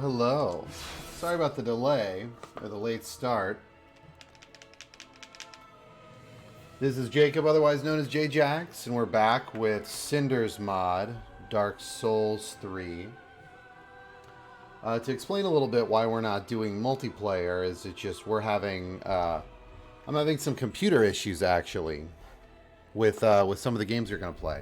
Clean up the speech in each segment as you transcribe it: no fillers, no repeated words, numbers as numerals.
hello. Sorry about the delay, or the late start. This is Jacob, otherwise known as JayJax, and we're back with Cinders mod, Dark Souls 3. To explain a little bit why we're not doing multiplayer, is it just we're having, I'm having some computer issues, actually, with some of the games you're going to play.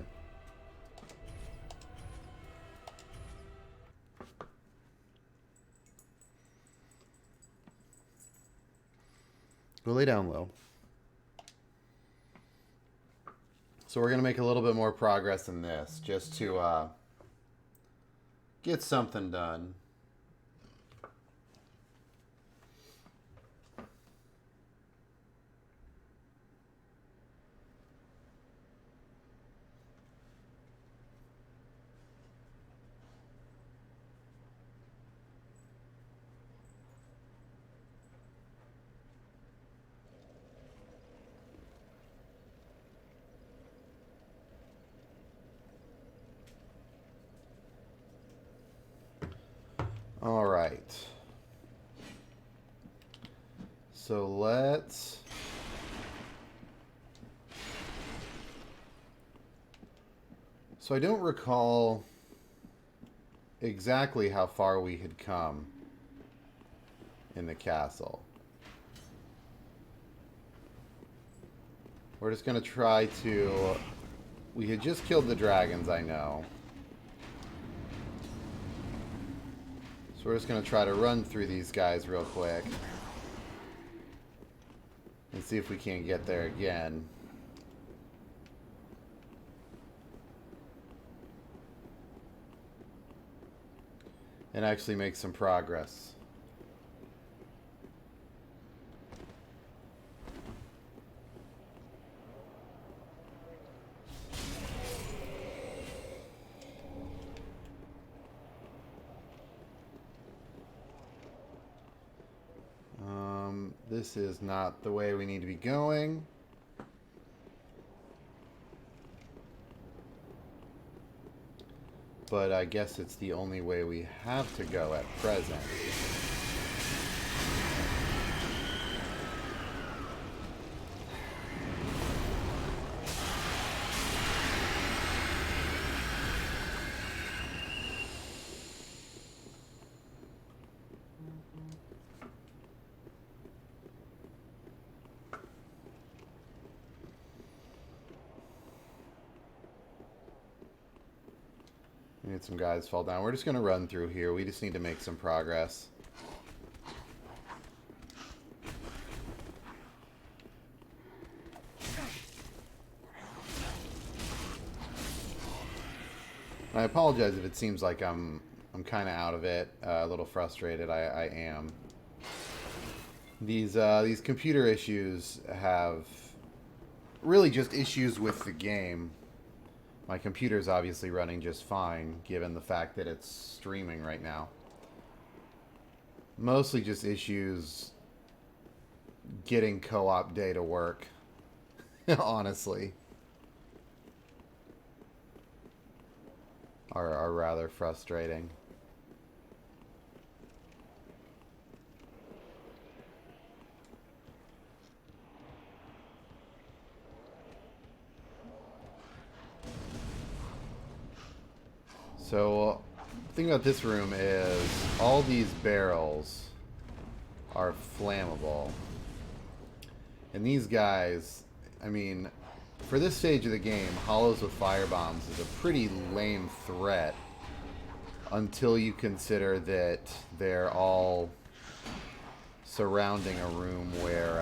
Go lay down low. So we're going to make a little bit more progress in this, just to get something done. All right. So let's... So I don't recall exactly how far we had come in the castle. We're just going to try to... We had just killed the dragons, I know. So we're just going to try to run through these guys real quick. And see if we can't get there again. And actually make some progress. This is not the way we need to be going. But I guess it's the only way we have to go at present. We had some guys fall down. We're just going to run through here. We just need to make some progress. I apologize if it seems like I'm kind of out of it, a little frustrated. I am. These computer issues have really just issues with the game. My computer's obviously running just fine, given the fact that it's streaming right now. Mostly just issues getting co-op day to work, honestly. Are rather frustrating. So, the thing about this room is all these barrels are flammable. And these guys, I mean, for this stage of the game, hollows with fire bombs is a pretty lame threat until you consider that they're all surrounding a room where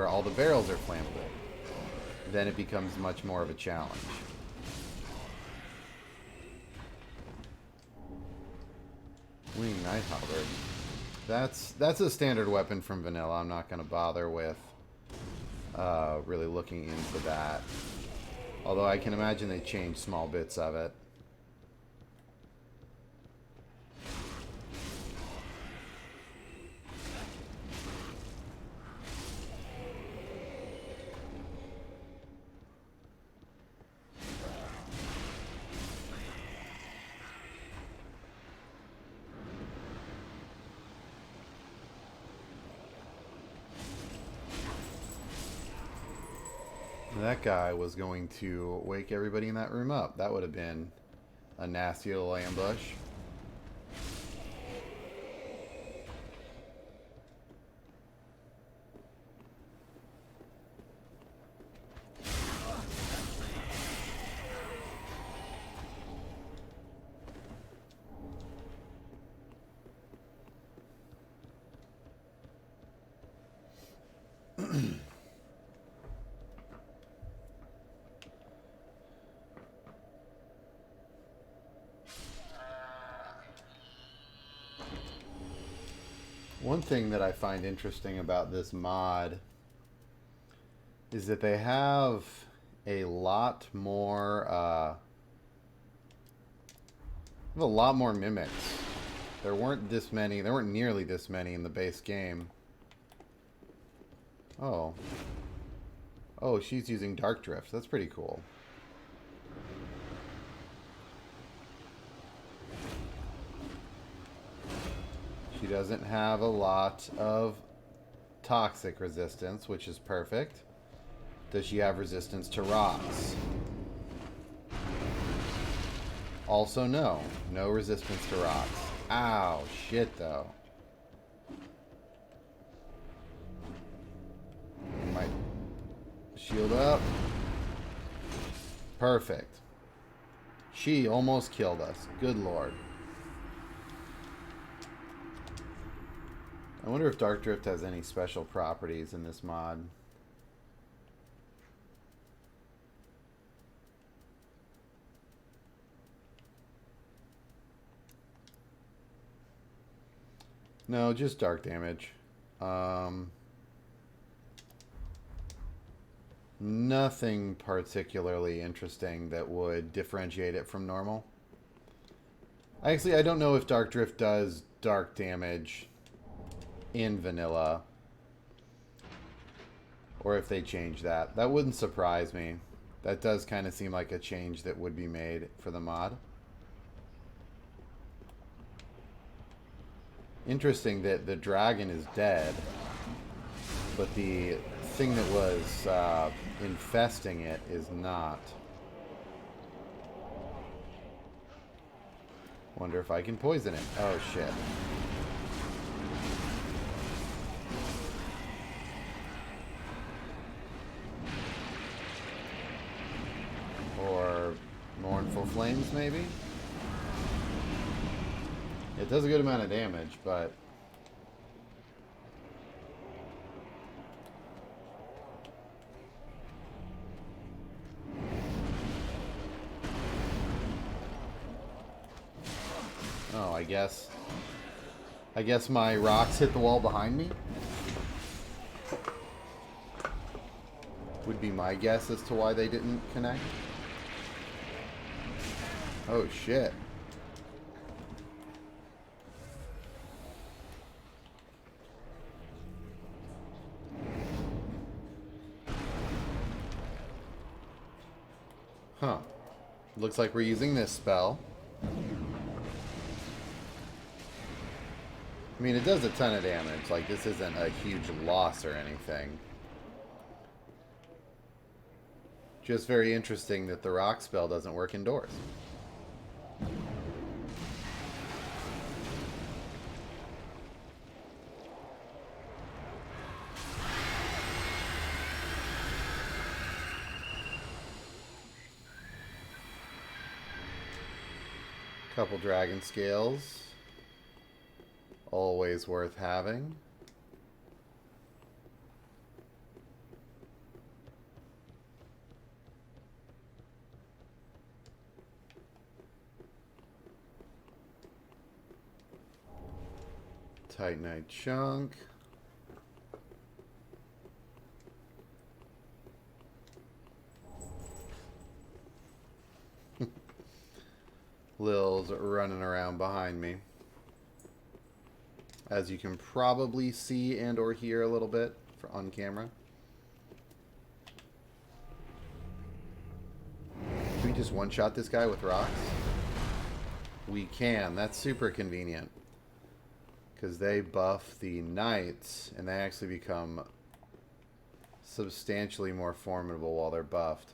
all the barrels are flammable. Then it becomes much more of a challenge. Winged Night Halberd. That's a standard weapon from vanilla. I'm not going to bother with really looking into that. Although I can imagine they changed small bits of it. That guy was going to wake everybody in that room up. That would have been a nasty little ambush. One thing that I find interesting about this mod is that they have a lot more mimics. There weren't this many. There weren't nearly this many in the base game. Oh. Oh, she's using Dark Drift. That's pretty cool. She doesn't have a lot of toxic resistance, which is perfect. Does she have resistance to rocks? Also no. No resistance to rocks. Ow, shit though. Might shield up. Perfect. She almost killed us. Good lord. I wonder if Dark Drift has any special properties in this mod. No, just dark damage. Nothing particularly interesting that would differentiate it from normal. Actually, I don't know if Dark Drift does dark damage in vanilla, or if they change that. That wouldn't surprise me. That does kind of seem like a change that would be made for the mod. Interesting that the dragon is dead, but the thing that was infesting it is not. Wonder if I can poison it. Oh shit. Or Mournful Flames, maybe? It does a good amount of damage, but... Oh, I guess my rocks hit the wall behind me? Would be my guess as to why they didn't connect. Oh, shit. Huh. Looks like we're using this spell. I mean, it does a ton of damage. Like, this isn't a huge loss or anything. Just very interesting that the rock spell doesn't work indoors. Couple dragon scales. Always worth having. Titanite chunk. Lil's running around behind me, as you can probably see and or hear a little bit on camera. Can we just one-shot this guy with rocks? We can. That's super convenient, because they buff the knights and they actually become substantially more formidable while they're buffed.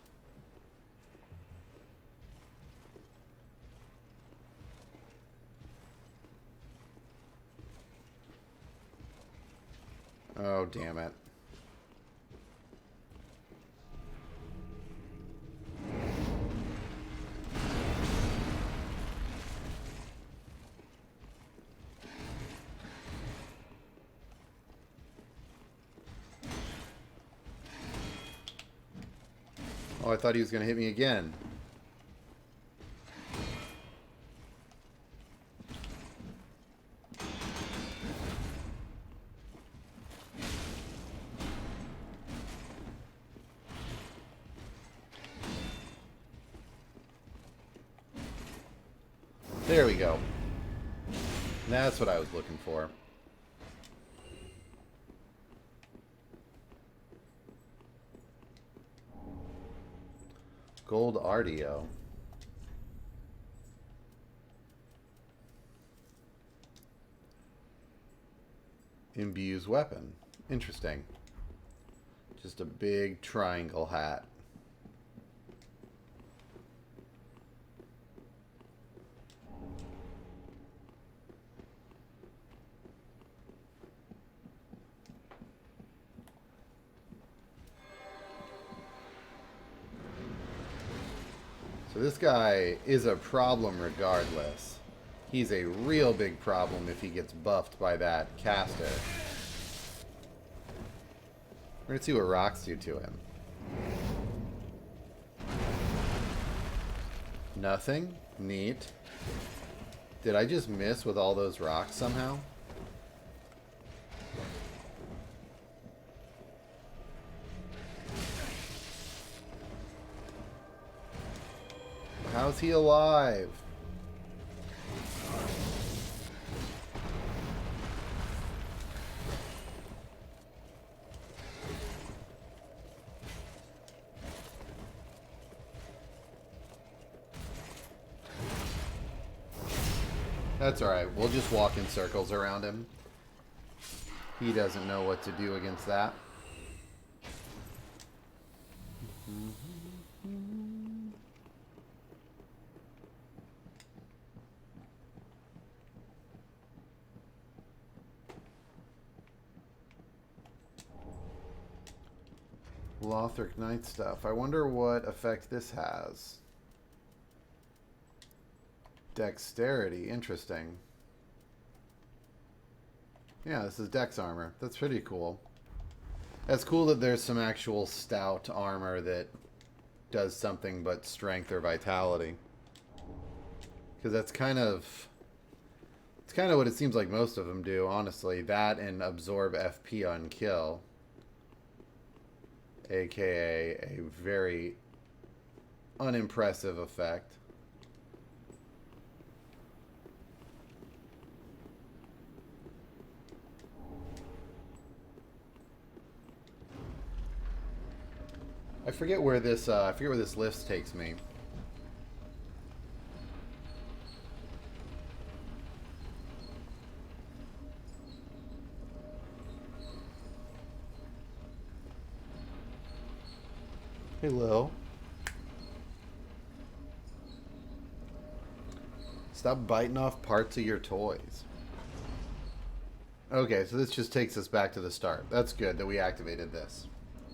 Oh, damn it. Oh, I thought he was going to hit me again. There we go. That's what I was looking for. Gold RDO. Imbues weapon. Interesting. Just a big triangle hat. So this guy is a problem regardless. He's a real big problem if he gets buffed by that caster. We're going to see what rocks do to him. Nothing? Neat. Did I just miss with all those rocks somehow? How's he alive? That's alright. We'll just walk in circles around him. He doesn't know what to do against that. Lothric Knight stuff. I wonder what effect this has. Dexterity. Interesting. Yeah, this is Dex armor. That's pretty cool. That's cool that there's some actual stout armor that does something but strength or vitality. Because that's kind of... It's kind of what it seems like most of them do, honestly. That and absorb FP on kill. AKA a very unimpressive effect. I forget where this list takes me. Hello. Stop biting off parts of your toys. Okay, so this just takes us back to the start. That's good that we activated this.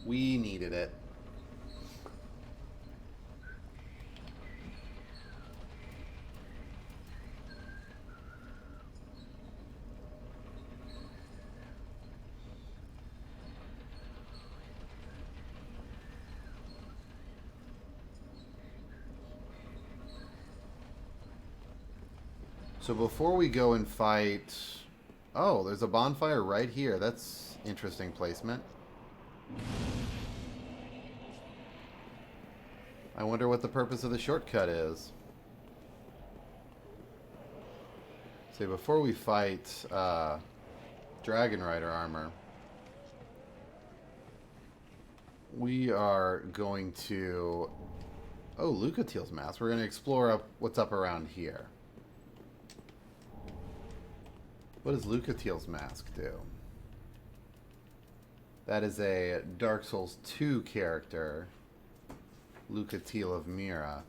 We needed it. So before we go and fight... Oh, there's a bonfire right here. That's interesting placement. I wonder what the purpose of the shortcut is. See, before we fight Dragon Rider armor, we are going to... Oh, Lucatiel's mask. We're going to explore what's up around here. What does Lucatiel's mask do? That is a Dark Souls 2 character, Lucatil of Mira.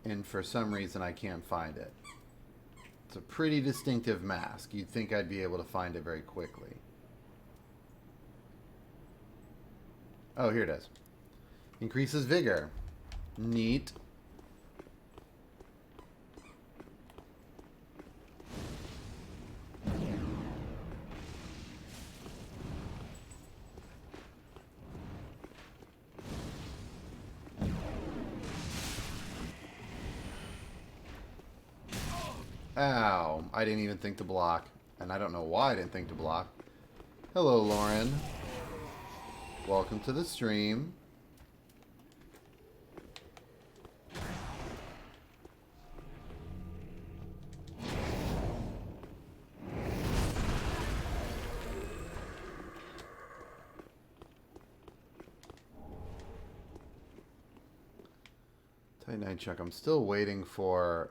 And for some reason I can't find it. It's a pretty distinctive mask. You'd think I'd be able to find it very quickly. Oh, here it is. Increases vigor. Neat. Ow. I didn't even think to block. And I don't know why I didn't think to block. Hello, Lauren. Welcome to the stream. Tight Chuck. I'm still waiting for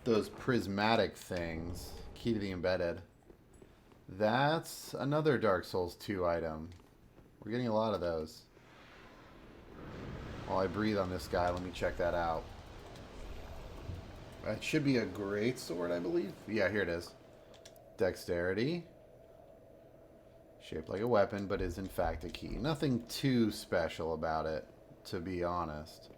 those prismatic things. Key to the embedded. That's another Dark Souls 2 item. We're getting a lot of those. While I breathe on this guy, let me check that out. That should be a great sword, I believe. Yeah, here it is. Dexterity. Shaped like a weapon, but is in fact a key. Nothing too special about it, to be honest.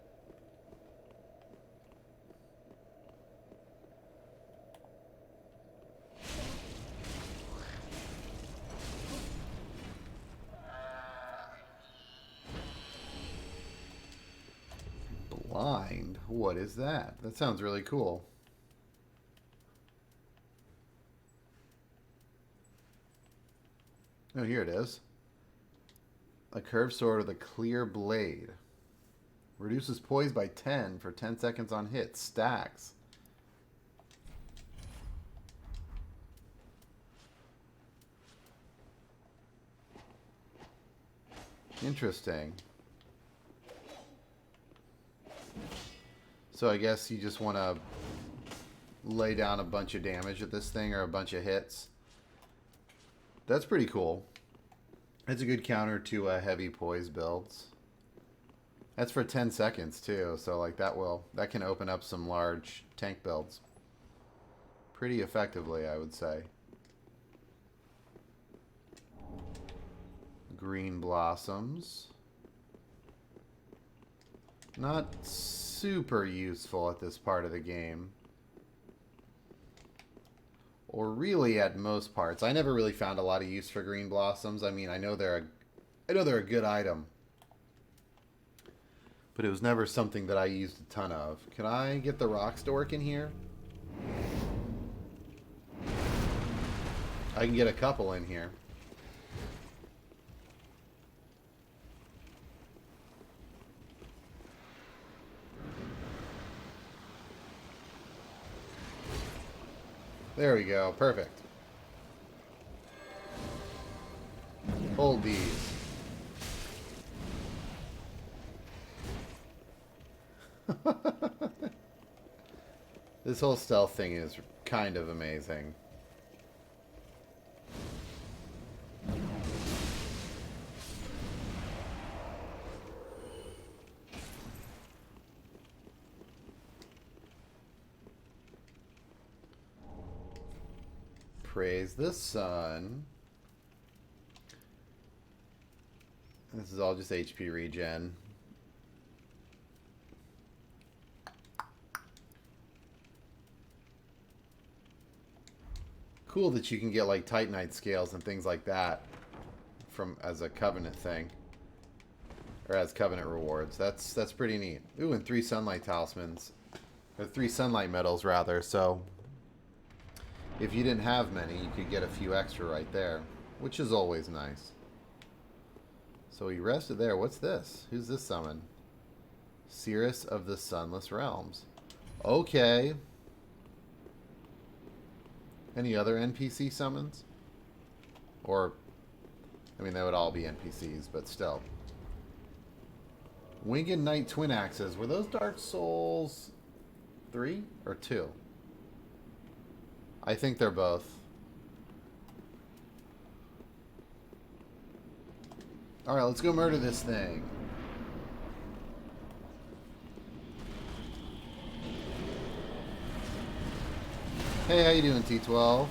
Blind? What is that? That sounds really cool. Oh, here it is. A curved sword with a clear blade. Reduces poise by 10 for 10 seconds on hit. Stacks. Interesting. So I guess you just want to lay down a bunch of damage at this thing or a bunch of hits. That's pretty cool. It's a good counter to heavy poise builds. That's for 10 seconds too, so like that can open up some large tank builds pretty effectively, I would say. Green blossoms. Not super useful at this part of the game. Or really at most parts. I never really found a lot of use for green blossoms. I mean, I know they're a good item. But it was never something that I used a ton of. Can I get the rocks to work in here? I can get a couple in here. There we go. Perfect. Hold these. This whole stealth thing is kind of amazing. Praise the sun. This is all just HP regen. Cool that you can get like Titanite scales and things like that from as a Covenant thing. Or as Covenant rewards. That's pretty neat. Ooh, and 3 sunlight talismans. Or 3 sunlight medals rather, so if you didn't have many, you could get a few extra right there, which is always nice. So he rested there. What's this? Who's this summon? Cirrus of the Sunless Realms. Okay. Any other NPC summons? Or, I mean, they would all be NPCs, but still. Winged Knight Twin Axes. Were those Dark Souls 3 or 2? I think they're both. Alright, let's go murder this thing. Hey, how you doing, T12?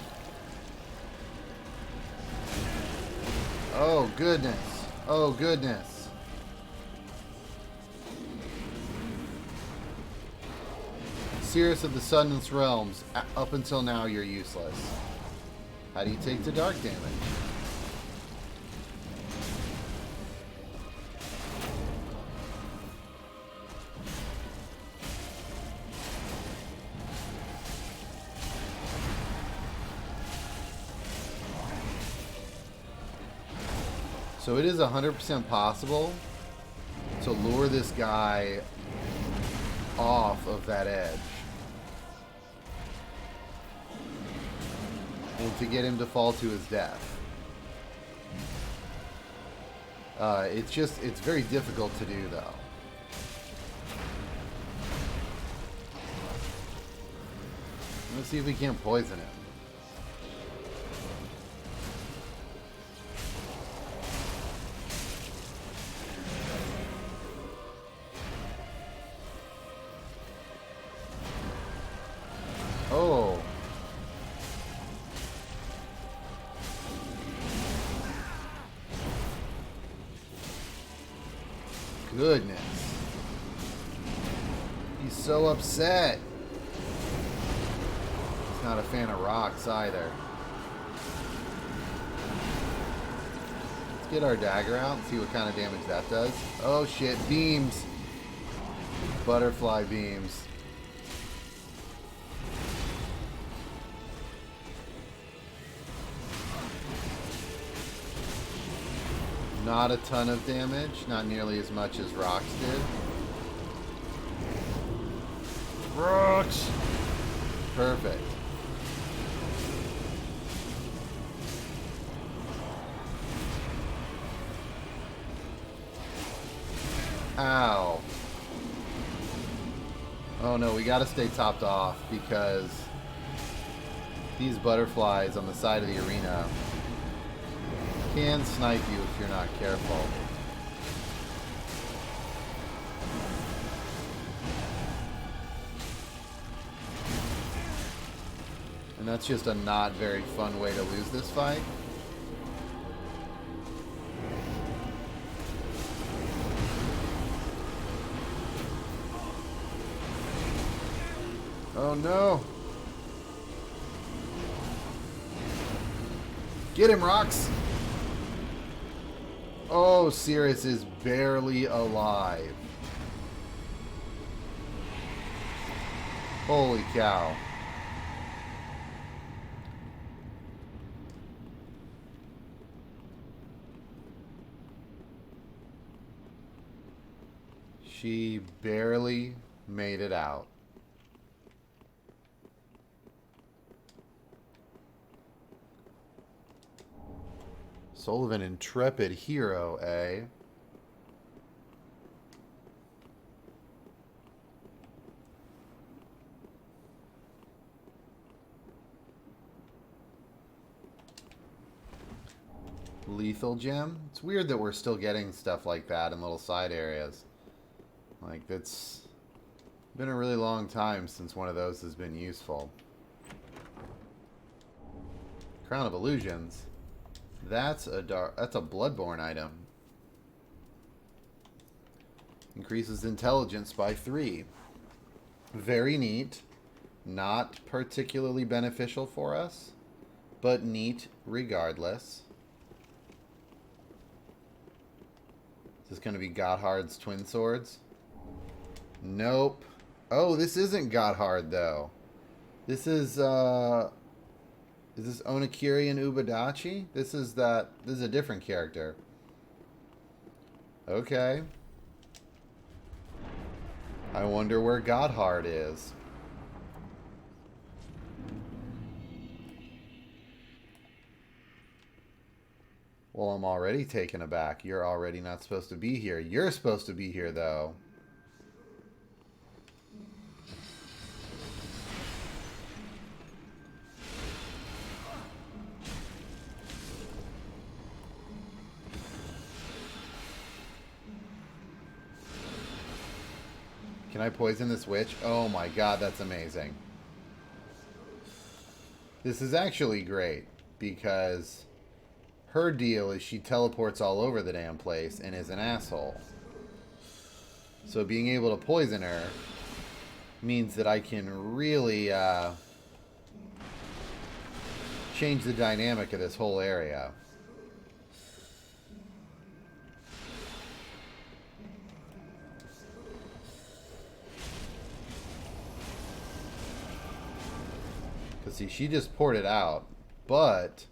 Oh, goodness. Oh, goodness. Cirrus of the Sunless Realms. Up until now, you're useless. How do you take the dark damage? So it is 100% possible to lure this guy off of that edge. And to get him to fall to his death. It's very difficult to do, though. Let's see if we can't poison him. Oh. Goodness. He's so upset. He's not a fan of rocks either. Let's get our dagger out and see what kind of damage that does. Oh shit, beams. Butterfly beams. Not a ton of damage, not nearly as much as rocks did. Rocks! Perfect. Ow. Oh no, we gotta stay topped off because these butterflies on the side of the arena can snipe you if you're not careful. And that's just a not very fun way to lose this fight. Oh no! Get him, Rocks! Oh, Cirrus is barely alive. Holy cow. She barely made it out. Soul of an intrepid hero, eh? Lethal gem? It's weird that we're still getting stuff like that in little side areas. Like, that's been a really long time since one of those has been useful. Crown of Illusions. That's a Bloodborne item. Increases intelligence by 3. Very neat. Not particularly beneficial for us, but neat regardless. Is this going to be Gotthard's twin swords? Nope. Oh, this isn't Gotthard though. This is this Onakiri and Ubadachi? This is a different character. Okay. I wonder where Gotthard is. Well, I'm already taken aback. You're already not supposed to be here. You're supposed to be here, though. Can I poison this witch? Oh my god, that's amazing. This is actually great, because her deal is she teleports all over the damn place and is an asshole. So being able to poison her means that I can really change the dynamic of this whole area. Because see, she just poured it out, but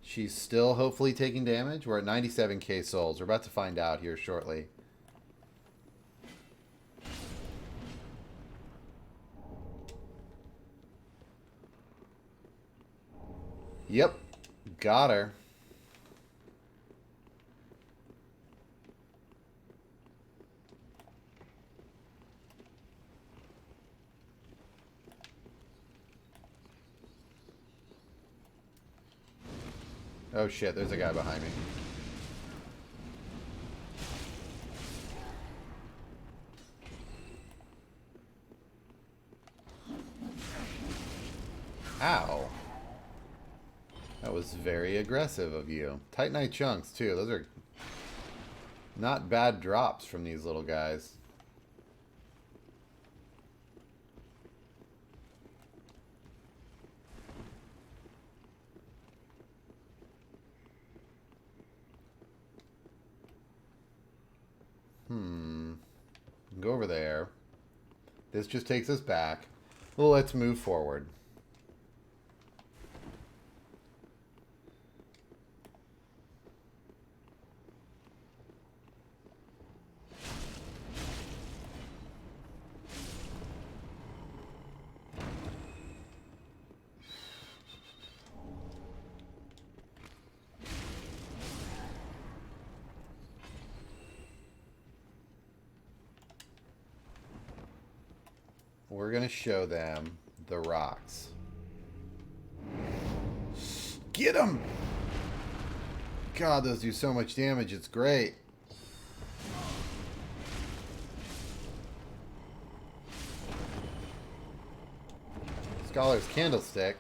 she's still hopefully taking damage. We're at 97k souls. We're about to find out here shortly. Yep, got her. Oh shit, there's a guy behind me. Ow. That was very aggressive of you. Titanite chunks, too. Those are not bad drops from these little guys. Go over there. This just takes us back. Well, let's move forward. We're going to show them the rocks. Get them! God, those do so much damage. It's great. Scholar's Candlestick.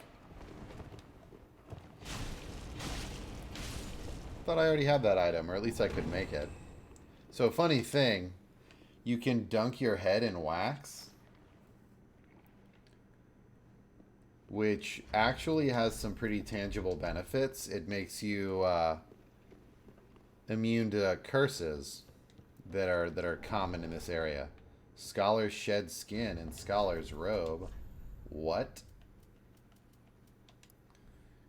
Thought I already had that item, or at least I could make it. So, funny thing, you can dunk your head in wax, which actually has some pretty tangible benefits. It makes you immune to curses that are common in this area. Scholars shed skin and scholars robe. What?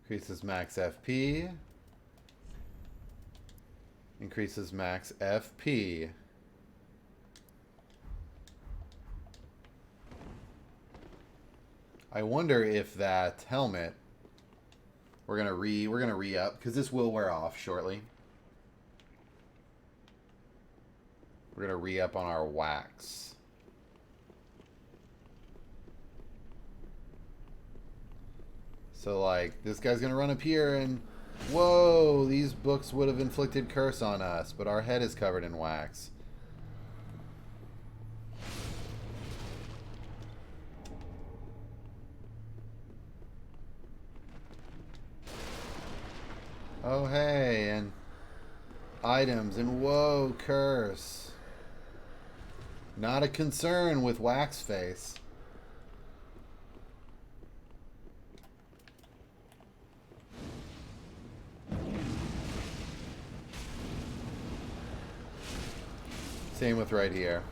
Increases max FP. Increases max FP. I wonder if that helmet we're gonna re-up, because this will wear off shortly. We're gonna re-up on our wax. So like this guy's gonna run up here and whoa, these books would have inflicted curse on us, but our head is covered in wax. Oh, hey, and items, and whoa, curse. Not a concern with Wax Face. Same with right here.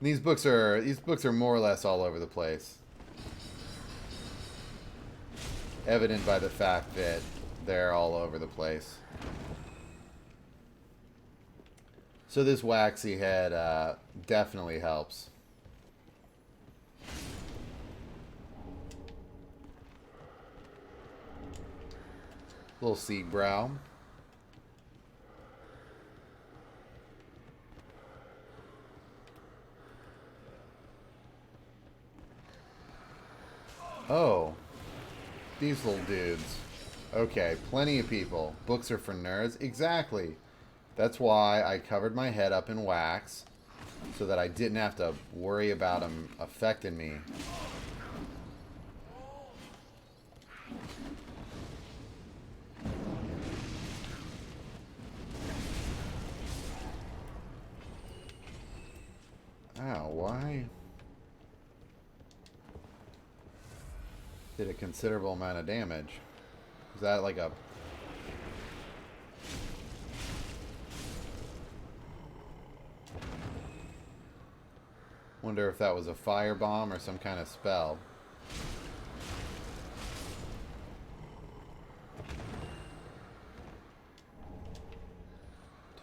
These books are more or less all over the place. Evident by the fact that they're all over the place. So this waxy head definitely helps. Little seed brow. Oh. These little dudes. Okay, plenty of people. Books are for nerds. Exactly. That's why I covered my head up in wax. so that I didn't have to worry about them affecting me. Ow, why? Did a considerable amount of damage. Is that like a... Wonder if that was a firebomb or some kind of spell.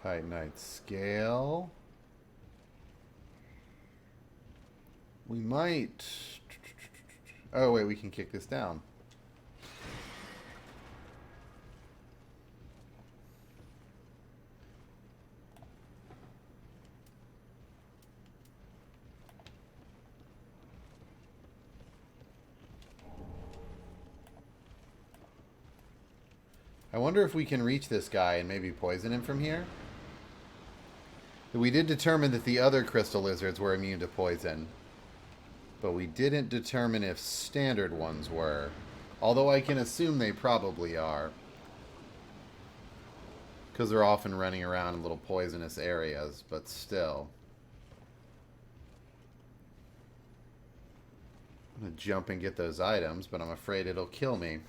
Titanite scale. We might... Oh, wait, we can kick this down. I wonder if we can reach this guy and maybe poison him from here. We did determine that the other crystal lizards were immune to poison, but we didn't determine if standard ones were. Although I can assume they probably are, because they're often running around in little poisonous areas, but still. I'm going to jump and get those items, but I'm afraid it'll kill me.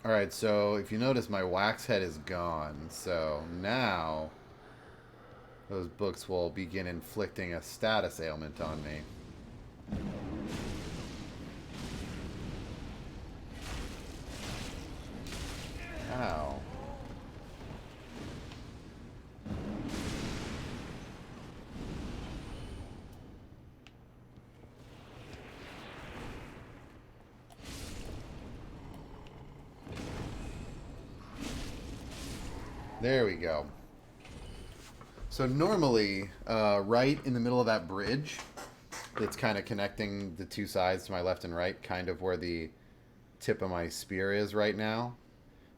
Alright, so if you notice, my wax head is gone. So now those books will begin inflicting a status ailment on me. Ow. There we go. So normally, right in the middle of that bridge that's kind of connecting the two sides to my left and right, kind of where the tip of my spear is right now,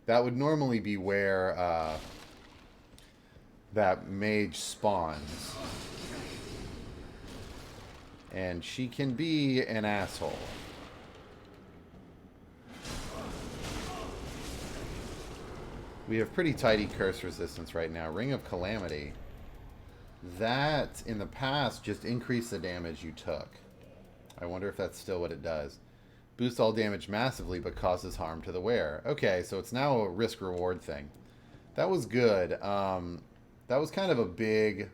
that would normally be where that mage spawns. And she can be an asshole. We have pretty tidy curse resistance right now. Ring of Calamity. That, in the past, just increased the damage you took. I wonder if that's still what it does. Boosts all damage massively, but causes harm to the wearer. Okay, so it's now a risk-reward thing. That was good. That was kind of a big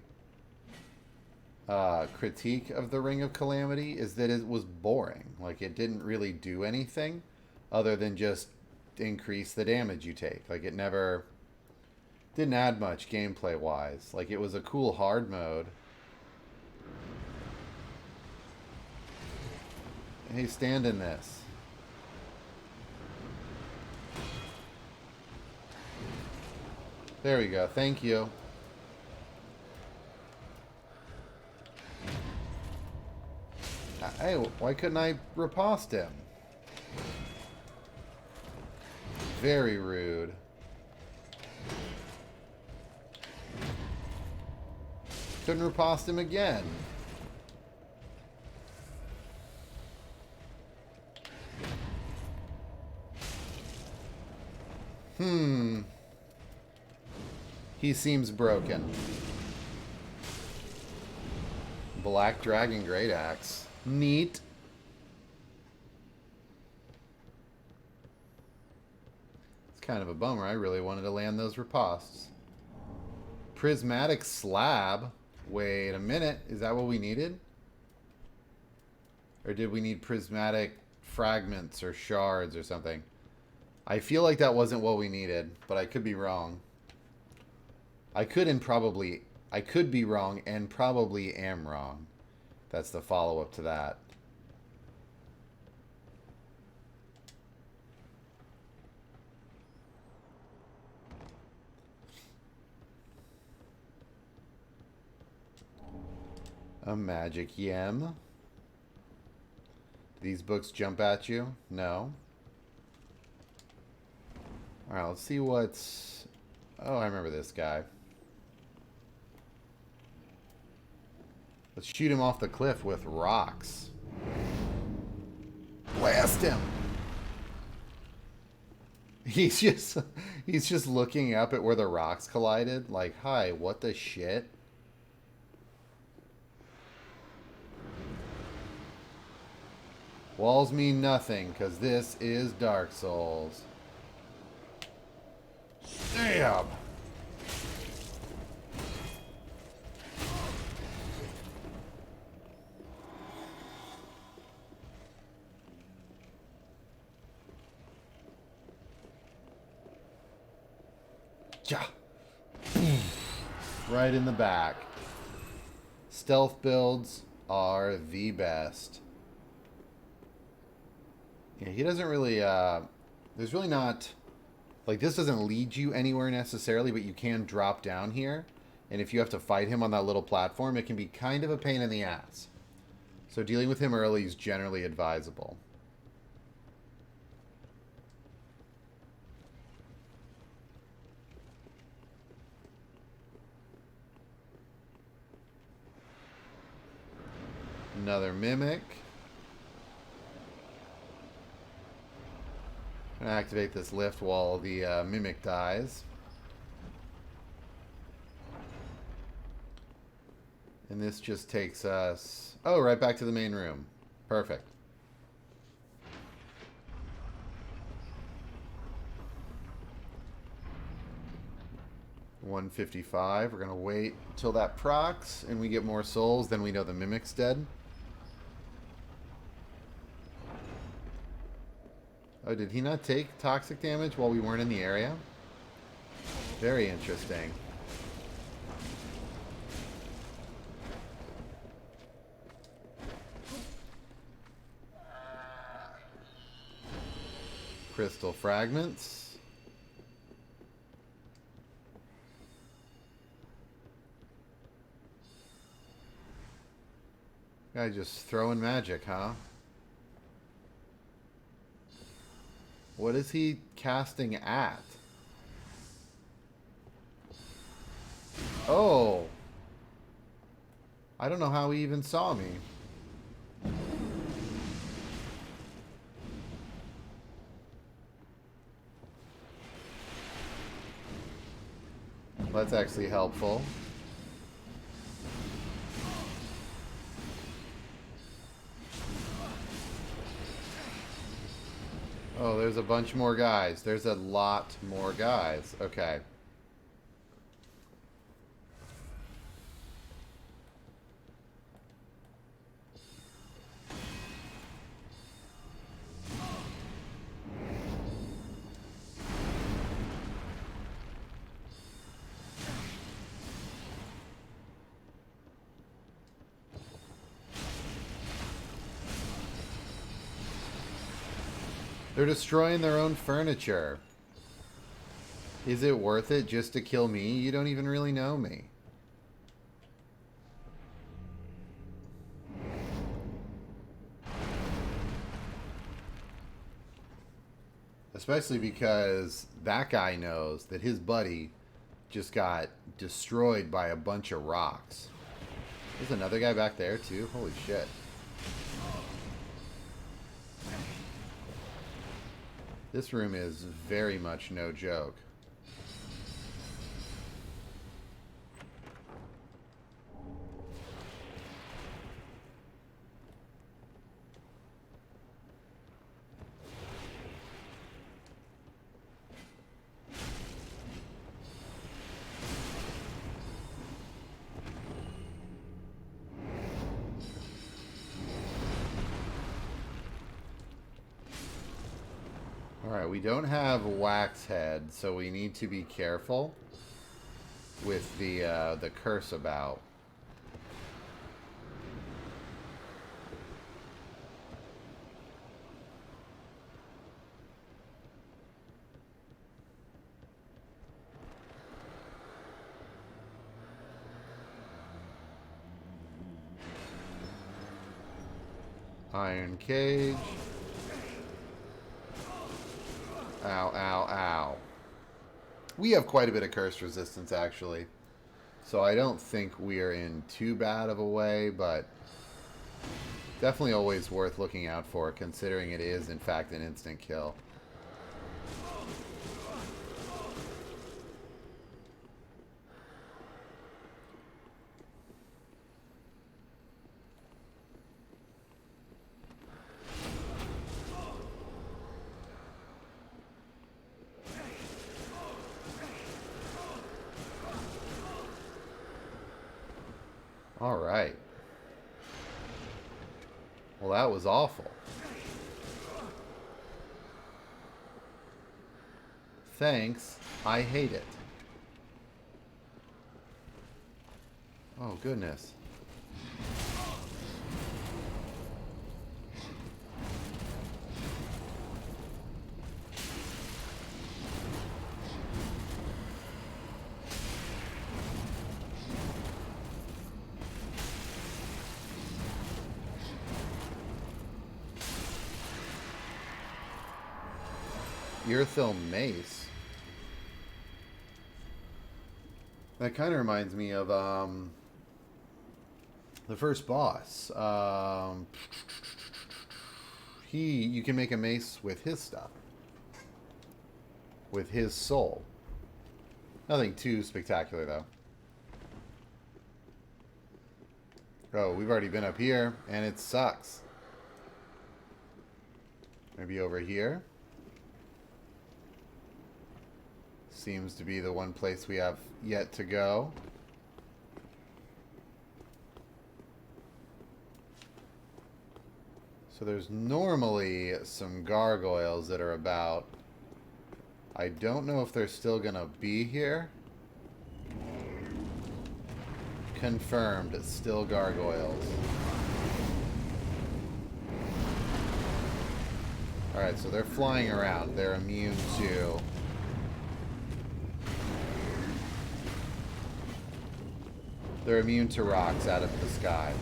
critique of the Ring of Calamity, is that it was boring. Like, it didn't really do anything other than just increase the damage you take. Like, it never didn't add much gameplay wise. Like, it was a cool hard mode. Hey, stand in this. There we go. Thank you. Hey, why couldn't I riposte him? Very rude. Couldn't riposte him again. He seems broken. Black Dragon Great Axe. Neat. Kind of a bummer. I really wanted to land those ripostes. Prismatic slab. Wait a minute. Is that what we needed? Or did we need prismatic fragments or shards or something? I feel like that wasn't what we needed, but I could be wrong. I could be wrong and probably am wrong. That's the follow-up to that. A magic yem. Do these books jump at you? No. Alright, let's see what's Oh, I remember this guy. Let's shoot him off the cliff with rocks. Blast him! He's just looking up at where the rocks collided. Like, hi, what the shit? Walls mean nothing, because this is Dark Souls. Damn! Ja. Right in the back. Stealth builds are the best. Yeah, he doesn't really, there's really not, like, this doesn't lead you anywhere necessarily, but you can drop down here. And if you have to fight him on that little platform, it can be kind of a pain in the ass. So dealing with him early is generally advisable. Another mimic. I'm gonna activate this lift while the mimic dies. And this just takes us... Oh, right back to the main room. Perfect. $155. We're gonna wait until that procs and we get more souls, then we know the mimic's dead. Oh, did he not take toxic damage while we weren't in the area? Very interesting. Crystal fragments. Guy just throwing magic, huh? What is he casting at? Oh. I don't know how he even saw me. That's actually helpful. Oh, there's a bunch more guys. There's a lot more guys. Okay. They're destroying their own furniture. Is it worth it just to kill me? You don't even really know me. Especially because that guy knows that his buddy just got destroyed by a bunch of rocks. There's another guy back there too? Holy shit. This room is very much no joke. Alright, we don't have Wax Head, so we need to be careful with the curse about. Iron Cage. Ow, ow, ow. We have quite a bit of curse resistance, actually. So I don't think we are in too bad of a way, but definitely always worth looking out for, considering it is, in fact, an instant kill. All right. Well, that was awful. Thanks. I hate it. Oh, goodness. Earthil Mace. That kind of reminds me of the first boss. You can make a mace with his stuff, with his soul. Nothing too spectacular though. Oh, we've already been up here, and it sucks. Maybe over here. Seems to be the one place we have yet to go. So there's normally some gargoyles that are about. I don't know if they're still gonna be here. Confirmed, it's still gargoyles. Alright, so they're flying around. They're immune to... They're immune to rocks out of the sky.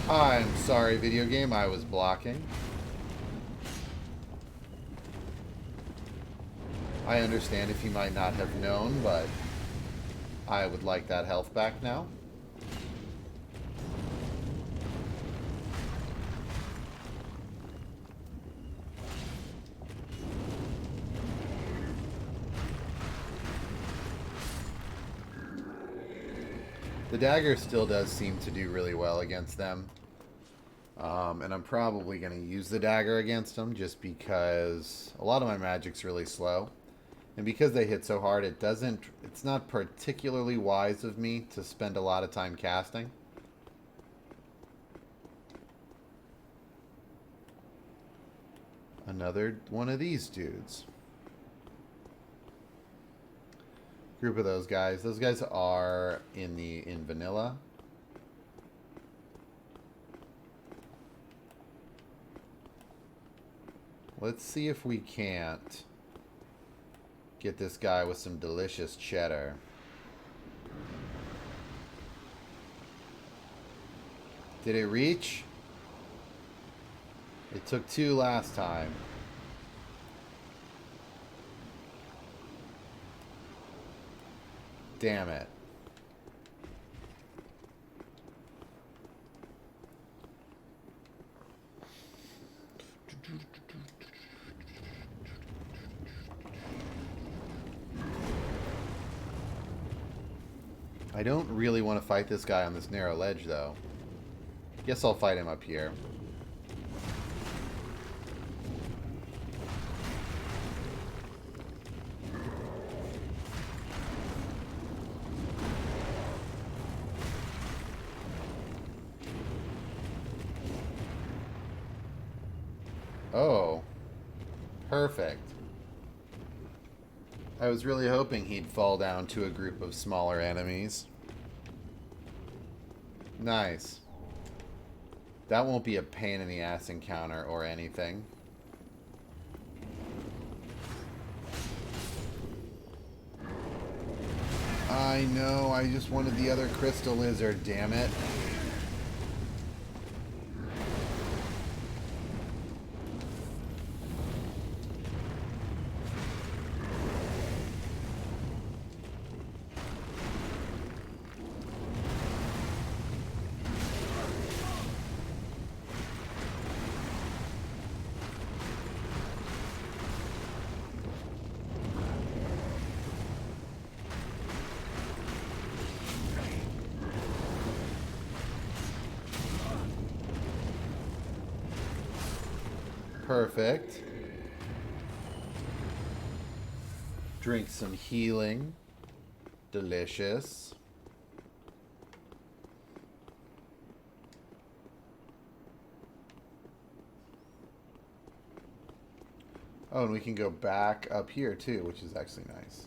I'm sorry, video game, I was blocking. I understand if you might not have known, but I would like that health back now. The dagger still does seem to do really well against them. And I'm probably going to use the dagger against them just because a lot of my magic's really slow. And because they hit so hard, it's not particularly wise of me to spend a lot of time casting. Another one of these dudes. Group of those guys. Those guys are in vanilla. Let's see if we can't get this guy with some delicious cheddar. Did it reach? It took 2 last time. Damn it. I don't really want to fight this guy on this narrow ledge, though. Guess I'll fight him up here. Oh. Perfect. I was really hoping he'd fall down to a group of smaller enemies. Nice. That won't be a pain in the ass encounter or anything. I know, I just wanted the other crystal lizard, damn it. Perfect. Drink some healing. Delicious. Oh, and we can go back up here too, which is actually nice.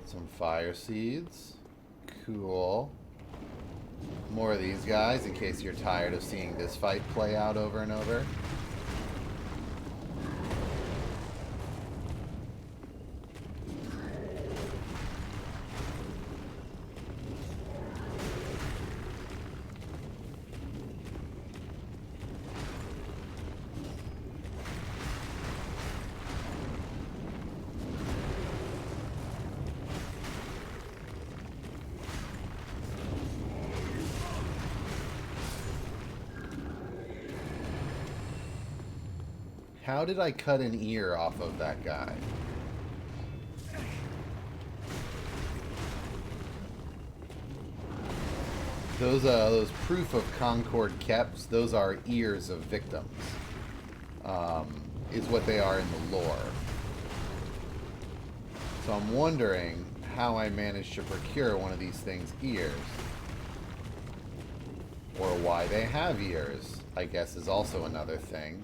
Some fire seeds. Cool. More of these guys in case you're tired of seeing this fight play out over and over. How did I cut an ear off of that guy? Those proof of Concord keps, those are ears of victims. Is what they are in the lore. So I'm wondering how I managed to procure one of these things' ears. Or why they have ears, I guess, is also another thing.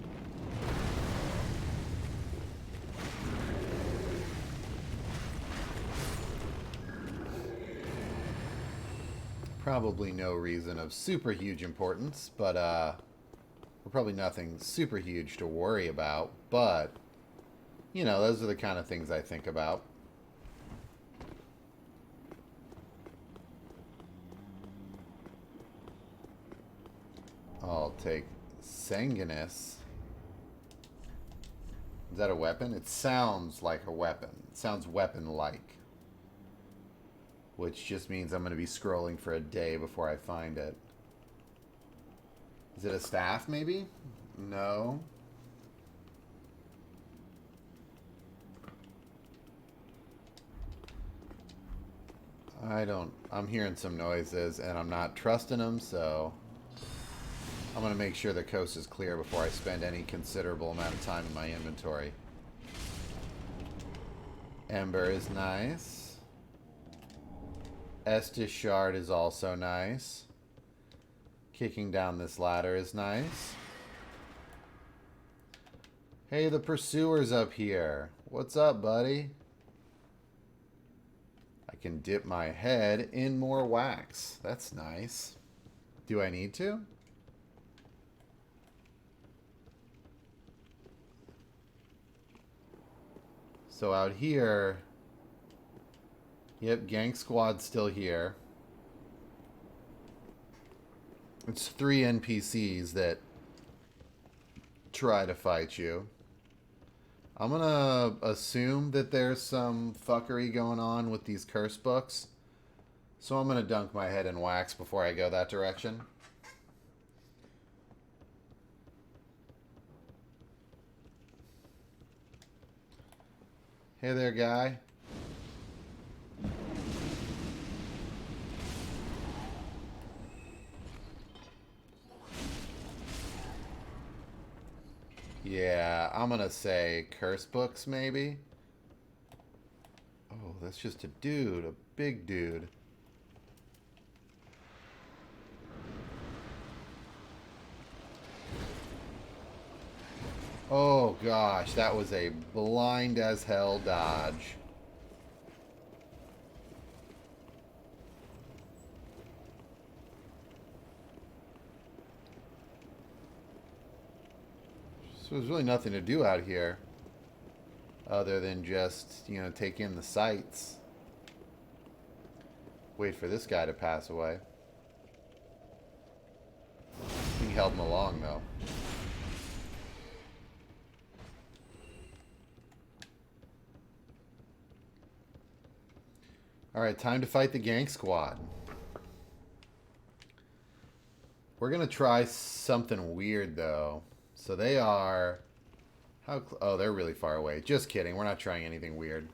Probably no reason of super huge importance, but probably nothing super huge to worry about. But, you know, those are the kind of things I think about. I'll take Sanguinus. Is that a weapon? It sounds like a weapon. It sounds weapon-like. Which just means I'm going to be scrolling for a day before I find it. Is it a staff, maybe? No. I'm hearing some noises, and I'm not trusting them, so I'm going to make sure the coast is clear before I spend any considerable amount of time in my inventory. Ember is nice. Estus Shard is also nice. Kicking down this ladder is nice. Hey, the pursuer's up here. What's up, buddy? I can dip my head in more wax. That's nice. Do I need to? So out here... Yep, Gang Squad's still here. It's 3 NPCs that try to fight you. I'm gonna assume that there's some fuckery going on with these curse books. So I'm gonna dunk my head in wax before I go that direction. Hey there, guy. Yeah, I'm gonna say curse books, maybe. Oh, that's just a dude, a big dude. Oh gosh, that was a blind as hell dodge. So there's really nothing to do out here other than just, you know, take in the sights. Wait for this guy to pass away. He held him along, though. Alright, time to fight the gang squad. We're going to try something weird, though. So they are... oh, they're really far away. Just kidding. We're not trying anything weird.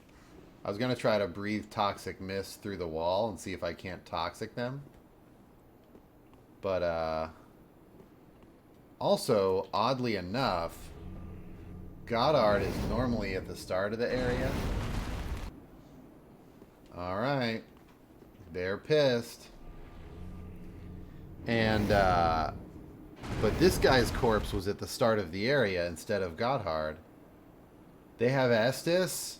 I was going to try to breathe toxic mist through the wall and see if I can't toxic them. But, also, oddly enough, Goddard is normally at the start of the area. Alright. They're pissed. And, but this guy's corpse was at the start of the area instead of Goddard. They have Estus?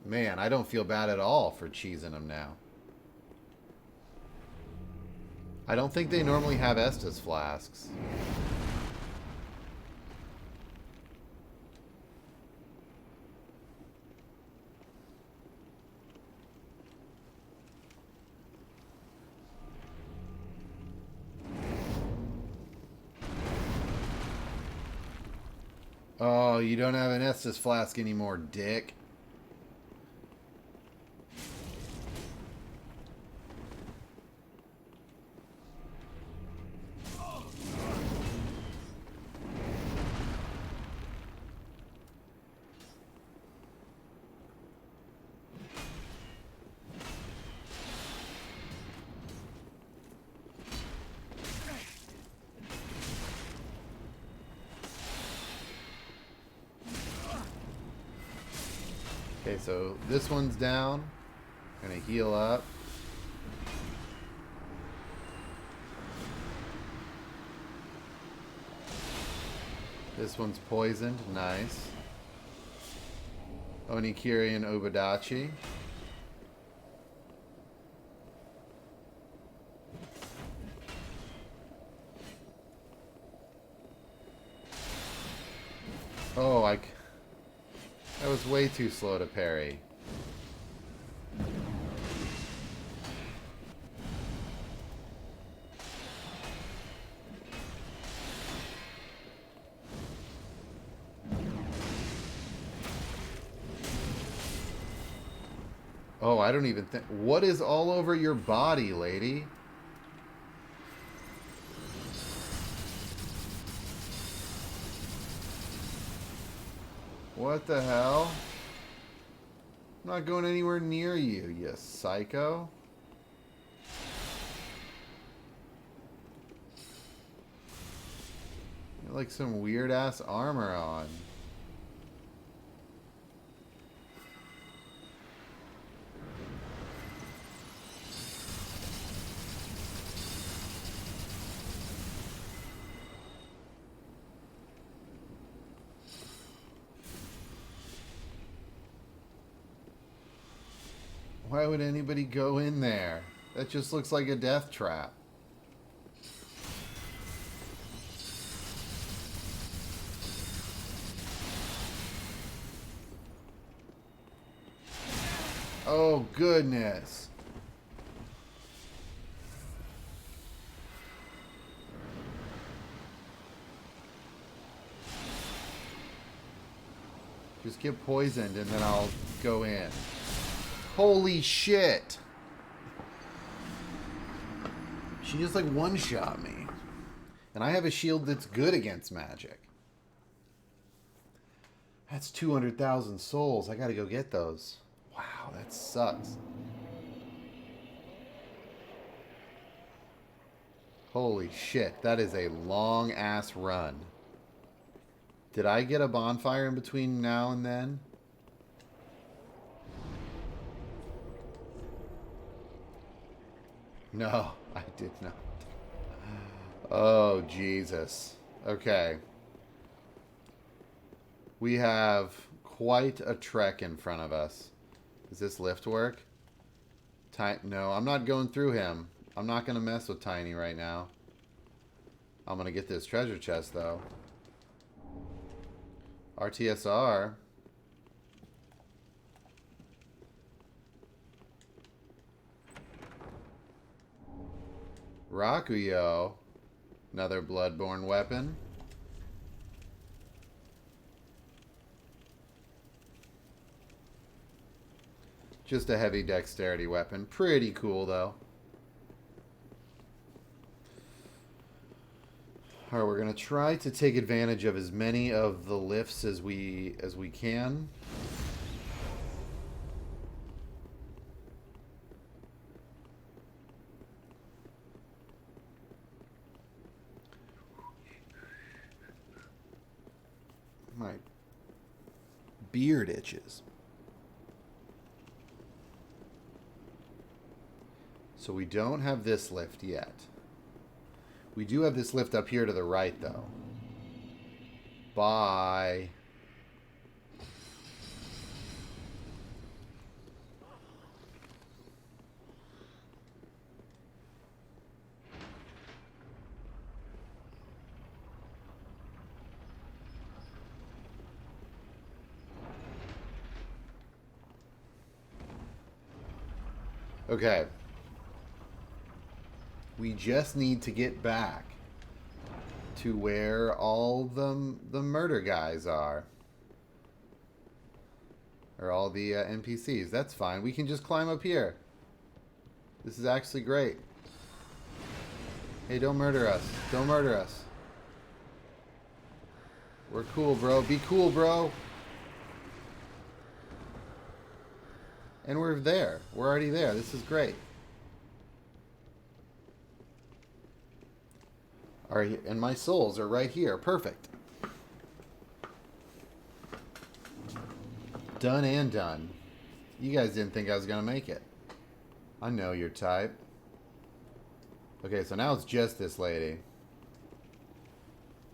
Man, I don't feel bad at all for cheesing them now. I don't think they normally have Estus flasks. Oh, you don't have an Estus flask anymore, dick. Okay, so this one's down. Gonna heal up. This one's poisoned. Nice. Onikiri and Obadachi. Oh, that was way too slow to parry. Oh, I don't even think... What is all over your body, lady? What the hell? I'm not going anywhere near you, you psycho. You have like some weird ass armor on. Why would anybody go in there? That just looks like a death trap. Oh, goodness. Just get poisoned and then I'll go in. Holy shit. She just like one-shot me. And I have a shield that's good against magic. That's 200,000 souls. I gotta go get those. Wow, that sucks. Holy shit, that is a long-ass run. Did I get a bonfire in between now and then? No, I did not. Oh, Jesus. Okay. We have quite a trek in front of us. Does this lift work? No, I'm not going through him. I'm not going to mess with Tiny right now. I'm going to get this treasure chest, though. RTSR. Rakuyo. Another bloodborne weapon. Just a heavy dexterity weapon. Pretty cool, though. Alright, we're going to try to take advantage of as many of the lifts as we can. My beard itches. So we don't have this lift yet. We do have this lift up here to the right, though. Bye. Okay. We just need to get back to where all the murder guys are. Or all the NPCs. That's fine. We can just climb up here. This is actually great. Hey, don't murder us. Don't murder us. We're cool, bro. Be cool, bro. And we're there. We're already there. This is great. Alright, and my souls are right here. Perfect. Done and done. You guys didn't think I was going to make it. I know your type. Okay, so now it's just this lady.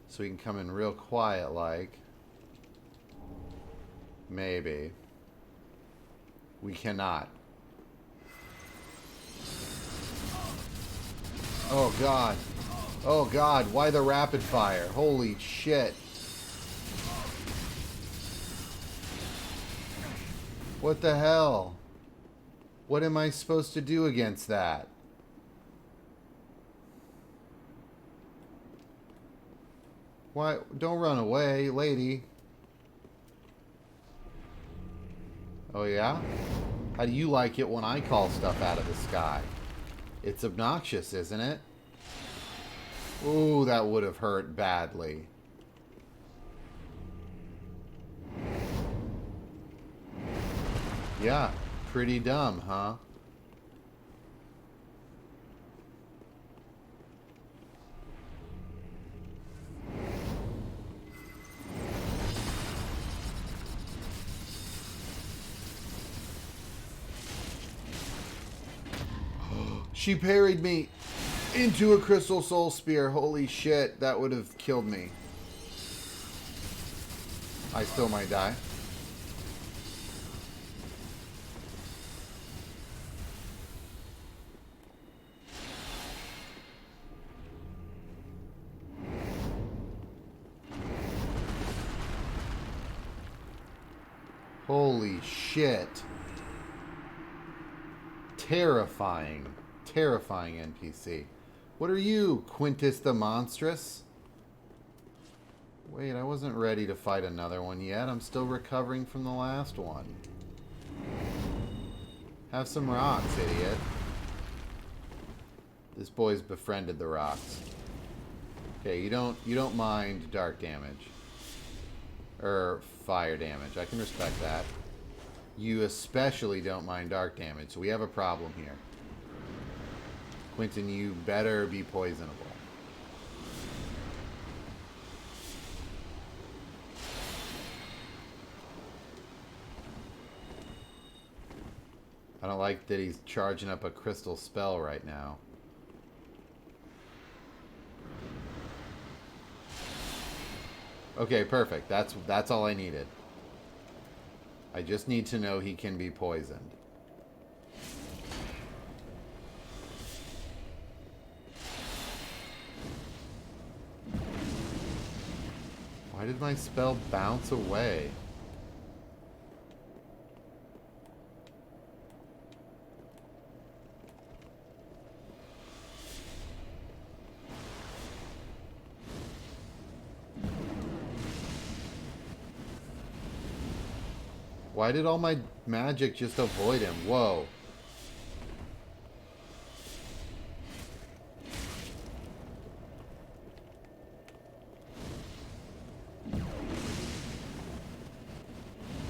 So we can come in real quiet like. Maybe. We cannot. Oh, God. Oh, God. Why the rapid fire? Holy shit. What the hell? What am I supposed to do against that? Why? Don't run away, lady. Oh, yeah? How do you like it when I call stuff out of the sky? It's obnoxious, isn't it? Ooh, that would have hurt badly. Yeah, pretty dumb, huh? She parried me into a crystal soul spear. Holy shit, that would have killed me. I still might die. Holy shit. Terrifying. Terrifying NPC. What are you, Quintus the Monstrous? Wait, I wasn't ready to fight another one yet. I'm still recovering from the last one. Have some rocks, idiot. This boy's befriended the rocks. Okay, you don't mind dark damage. Or fire damage. I can respect that. You especially don't mind dark damage, so we have a problem here. Quentin, you better be poisonable. I don't like that he's charging up a crystal spell right now. Okay, perfect. That's all I needed. I just need to know he can be poisoned. Why Why did my spell bounce away? Why did all my magic just avoid him? Whoa.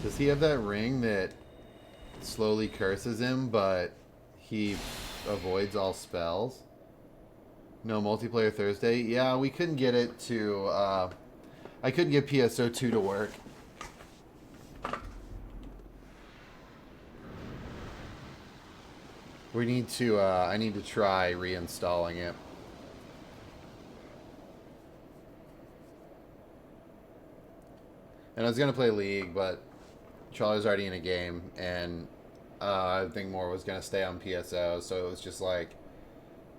Does he have that ring that slowly curses him, but he avoids all spells? No multiplayer Thursday? Yeah, we couldn't get it to, I couldn't get PSO2 to work. We need to, I need to try reinstalling it. And I was going to play League, but Charlie's already in a game, and I think more was going to stay on PSO, so it was just like,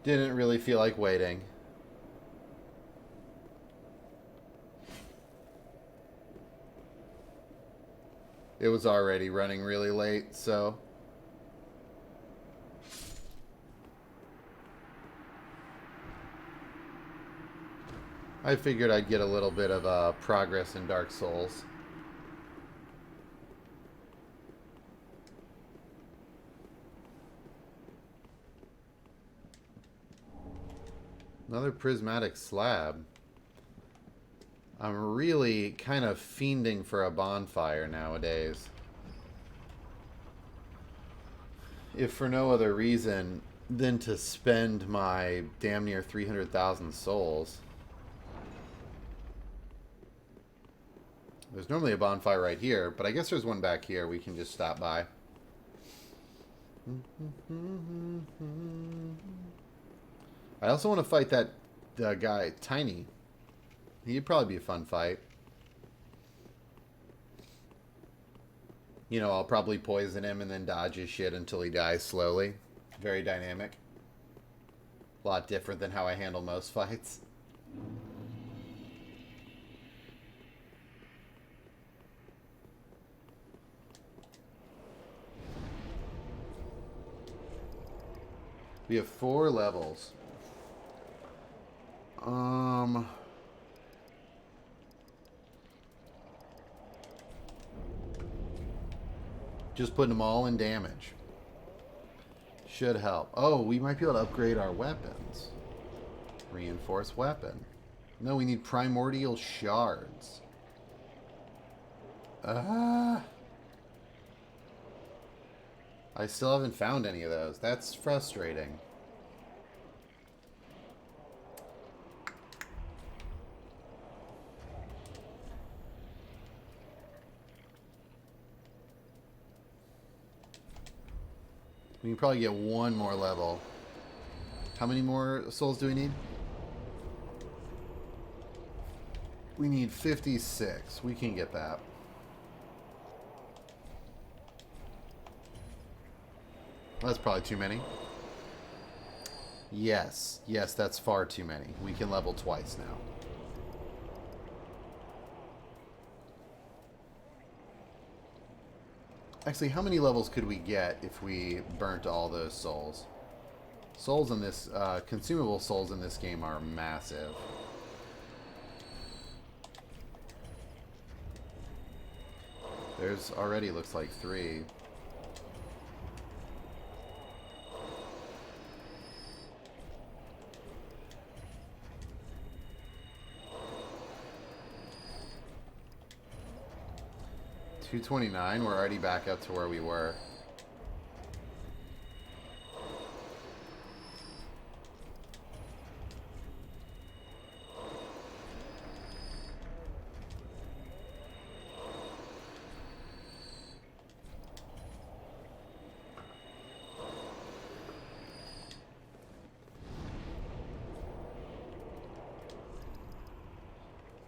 didn't really feel like waiting. It was already running really late, so... I figured I'd get a little bit of progress in Dark Souls. Another prismatic slab. I'm really kind of fiending for a bonfire nowadays. If for no other reason than to spend my damn near 300,000 souls. There's normally a bonfire right here, but I guess there's one back here. We can just stop by. I also want to fight that guy, Tiny. He'd probably be a fun fight. You know, I'll probably poison him and then dodge his shit until he dies slowly. Very dynamic. A lot different than how I handle most fights. We have 4 levels. Just putting them all in damage. Should help. Oh, we might be able to upgrade our weapons. Reinforced weapon. No, we need primordial shards. I still haven't found any of those. That's frustrating. We can probably get one more level. How many more souls do we need? We need 56. We can get that. That's probably too many. Yes. Yes, that's far too many. We can level twice now. Actually, how many levels could we get if we burnt all those souls? Souls in this, consumable souls in this game are massive. There's already looks like 3. $229, we're already back up to where we were.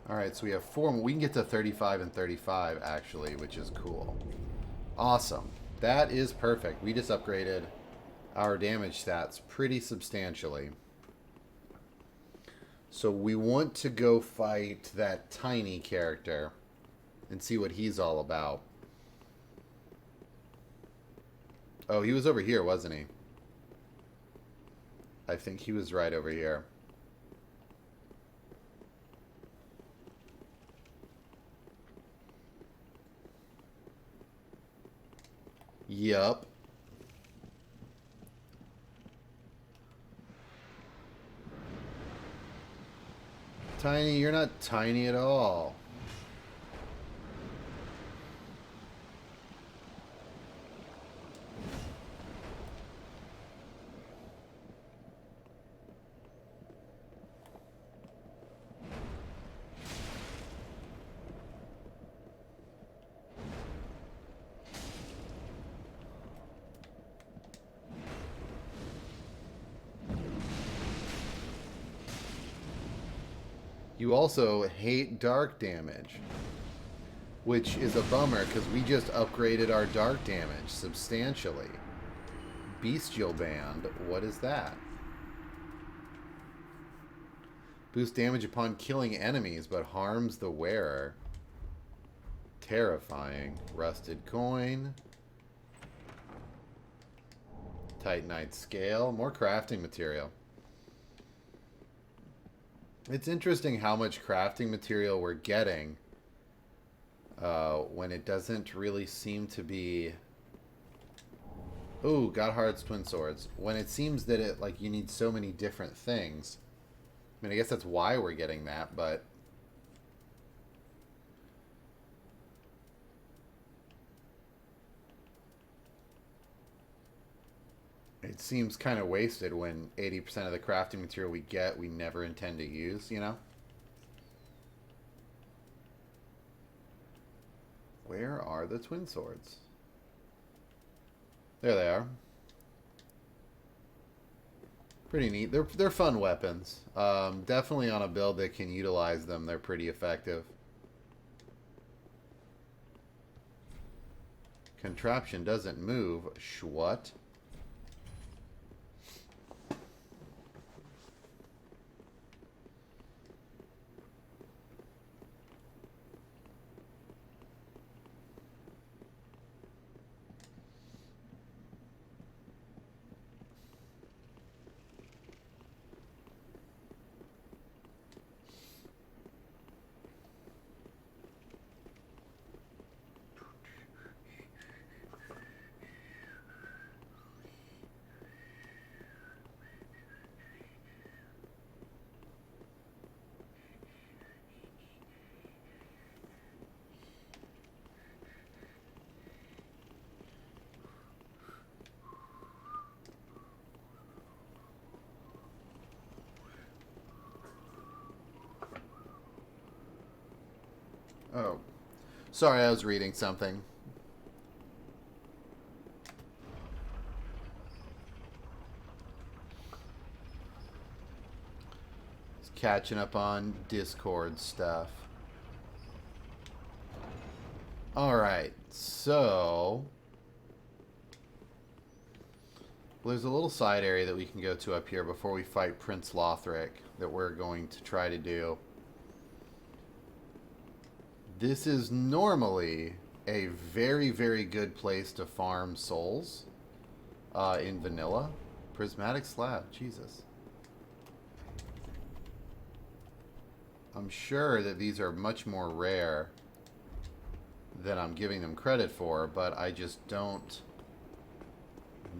Alright, so we have 4 more. We can get to 35 and 35, actually, which is cool. Awesome. That is perfect. We just upgraded our damage stats pretty substantially. So we want to go fight that tiny character and see what he's all about. Oh, he was over here, wasn't he? I think he was right over here. Yup. Tiny, you're not tiny at all. You also hate dark damage, which is a bummer because we just upgraded our dark damage substantially. Bestial Band, what is that? Boost damage upon killing enemies, but harms the wearer. Terrifying. Rusted coin. Titanite scale. More crafting material. It's interesting how much crafting material we're getting when it doesn't really seem to be... Ooh, Godheart's Twin Swords. When it seems that it like you need so many different things. I mean, I guess that's why we're getting that, but... It seems kind of wasted when 80% of the crafting material we get, we never intend to use, you know? Where are the twin swords? There they are. Pretty neat. They're fun weapons. Definitely on a build that can utilize them, they're pretty effective. Contraption doesn't move. What? Oh. Sorry, I was reading something. Just catching up on Discord stuff. Alright, so... there's a little side area that we can go to up here before we fight Prince Lothric that we're going to try to do. This is normally a very, very good place to farm souls in vanilla. Prismatic slab, Jesus. I'm sure that these are much more rare than I'm giving them credit for, but I just don't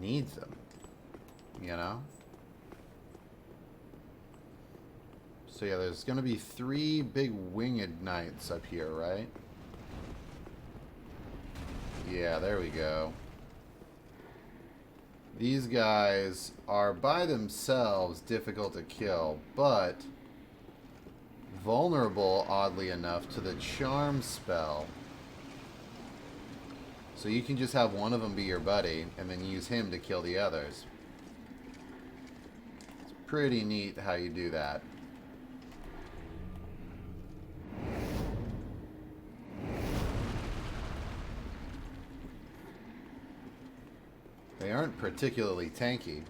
need them, you know? So yeah, there's going to be 3 big winged knights up here, right? Yeah, there we go. These guys are by themselves difficult to kill, but vulnerable, oddly enough, to the charm spell. So you can just have one of them be your buddy, and then use him to kill the others. It's pretty neat how you do that. They aren't particularly tanky.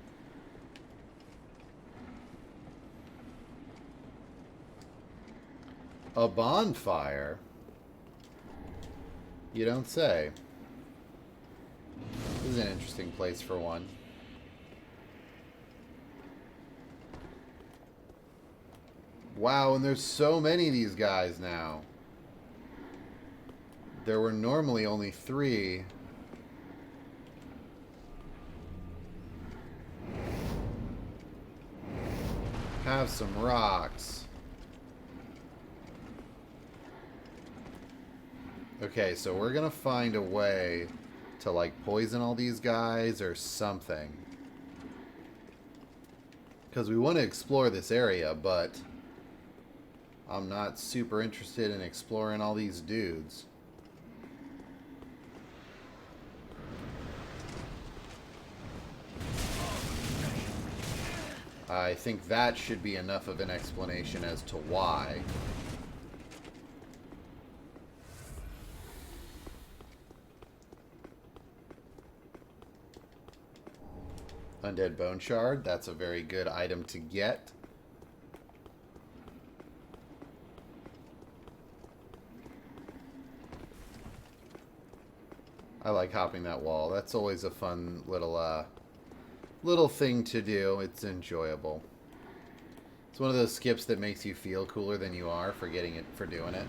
A bonfire? You don't say. This is an interesting place for one. Wow, and there's so many of these guys now. There were normally only 3. Have some rocks. Okay, so we're gonna find a way to, like, poison all these guys or something. Because we want to explore this area, but I'm not super interested in exploring all these dudes. I think that should be enough of an explanation as to why. Undead Bone Shard, that's a very good item to get. I like hopping that wall. That's always a fun little thing to do. It's enjoyable. It's one of those skips that makes you feel cooler than you are for doing it.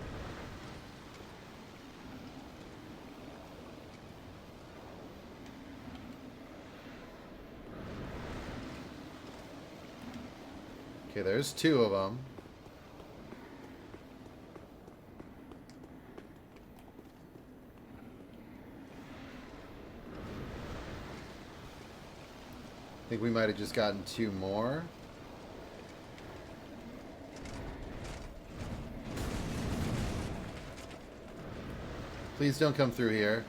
Okay, there's 2 of them. I think we might have just gotten 2 more. Please don't come through here.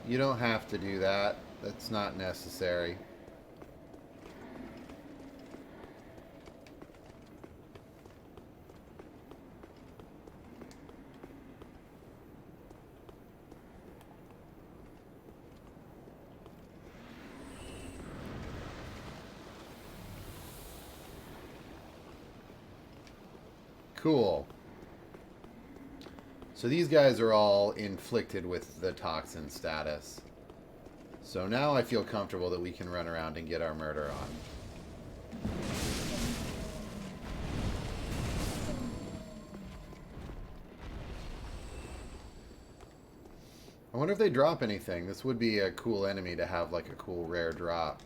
You don't have to do that. That's not necessary. Cool. So these guys are all inflicted with the toxin status. So now I feel comfortable that we can run around and get our murder on. I wonder if they drop anything. This would be a cool enemy to have, like, a cool rare drop.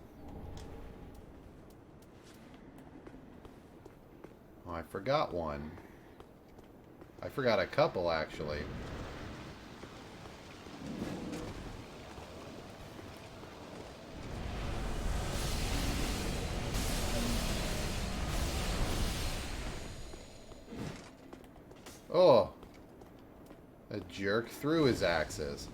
Oh, I forgot one. I forgot a couple, actually. Oh! A jerk through his axes.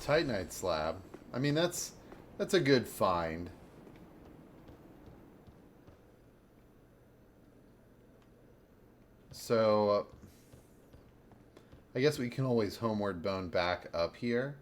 Titanite slab. I mean, that's a good find. So, I guess we can always homeward bone back up here.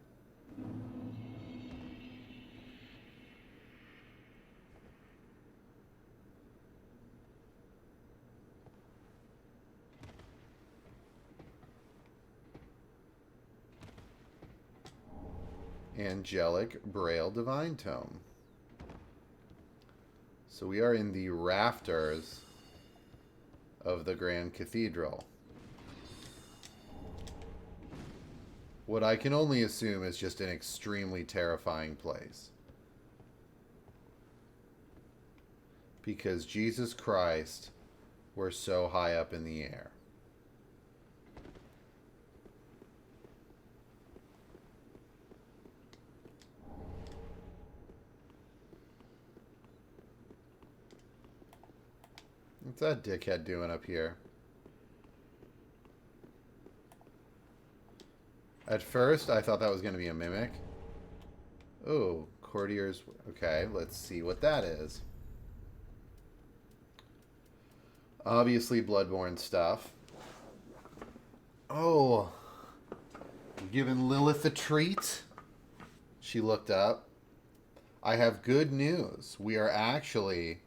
Angelic Braille Divine Tome. So we are in the rafters of the Grand Cathedral. What I can only assume is just an extremely terrifying place. Because Jesus Christ, we're so high up in the air. What's that dickhead doing up here? At first, I thought that was going to be a mimic. Oh, courtiers. Okay, let's see what that is. Obviously, Bloodborne stuff. Oh, giving Lilith a treat. She looked up. I have good news. We are actually,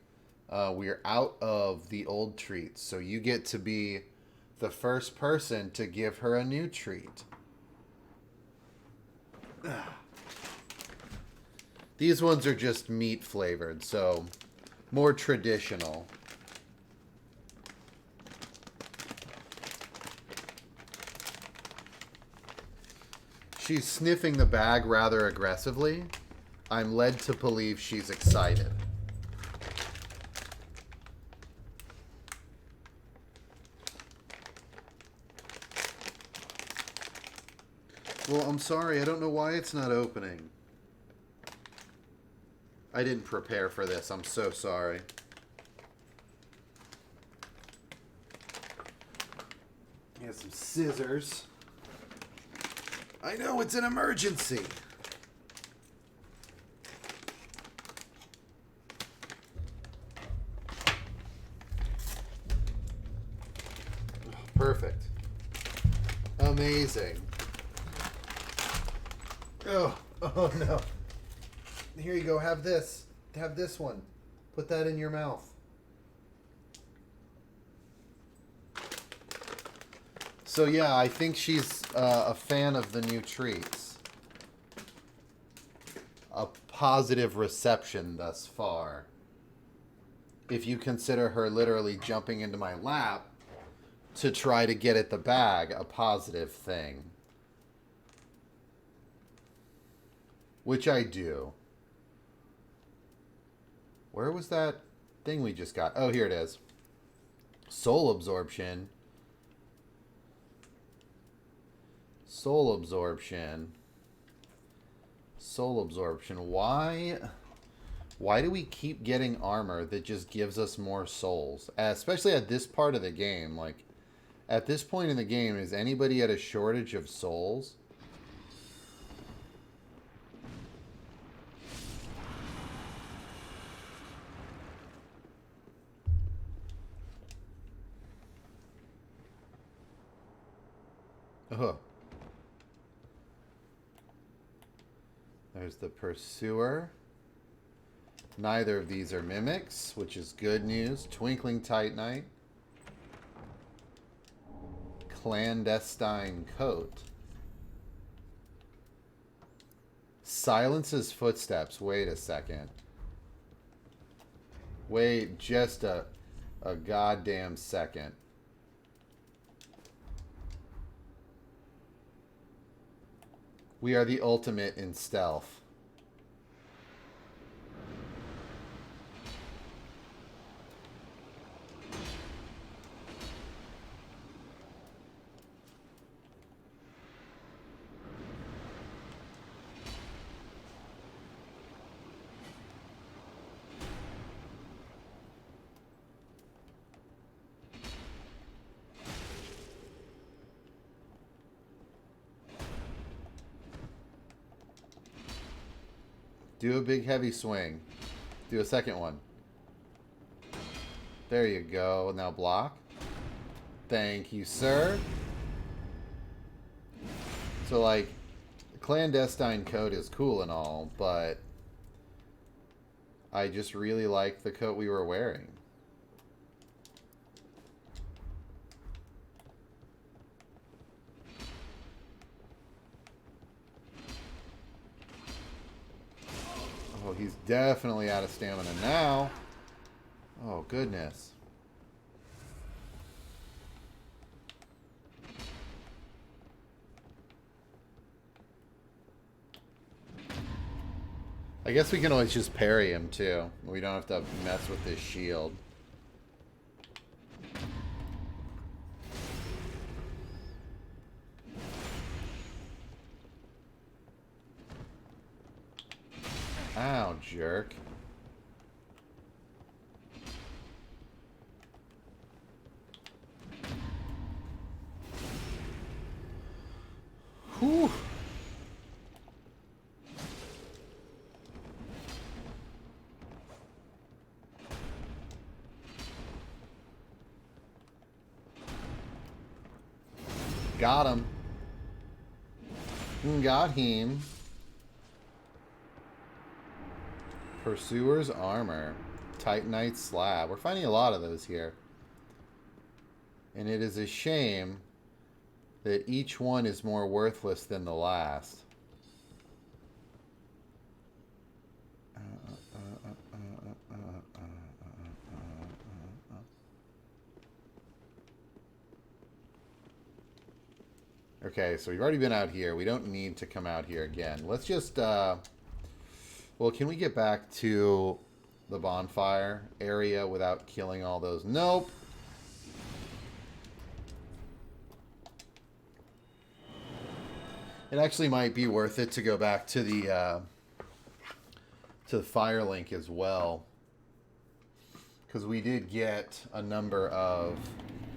we are out of the old treats. So you get to be the first person to give her a new treat. These ones are just meat flavored, so more traditional. She's sniffing the bag rather aggressively. I'm led to believe she's excited. Well, I'm sorry. I don't know why it's not opening. I didn't prepare for this. I'm so sorry. Here's some scissors. I know, it's an emergency. Perfect. Amazing. Oh no. Here you go, have this. Have this one. Put that in your mouth. So yeah, I think she's a fan of the new treats. A positive reception thus far. If you consider her literally jumping into my lap to try to get at the bag, a positive thing. Which I do. Where was that thing we just got? Oh, here it is. Soul absorption. Soul absorption. Soul absorption. Why do we keep getting armor that just gives us more souls? Especially at this part of the game. Like, at this point in the game, is anybody at a shortage of souls? Ugh. There's the Pursuer. Neither of these are mimics, which is good news. Twinkling Titanite. Clandestine Coat. Silences footsteps. Wait a second. Wait just a goddamn second. We are the ultimate in stealth. Do a big heavy swing. Do a second one. There you go. Now block. Thank you, sir. So, like, clandestine coat is cool and all, but I just really like the coat we were wearing. Oh, he's definitely out of stamina now. Oh, goodness. I guess we can always just parry him, too. We don't have to mess with this shield. Ow, jerk. Whew. Got him. Got him. Pursuer's armor. Titanite slab. We're finding a lot of those here. And it is a shame that each one is more worthless than the last. Okay, so we've already been out here. We don't need to come out here again. Let's just, well, can we get back to the bonfire area without killing all those? Nope. It actually might be worth it to go back to the fire link as well, because we did get a number of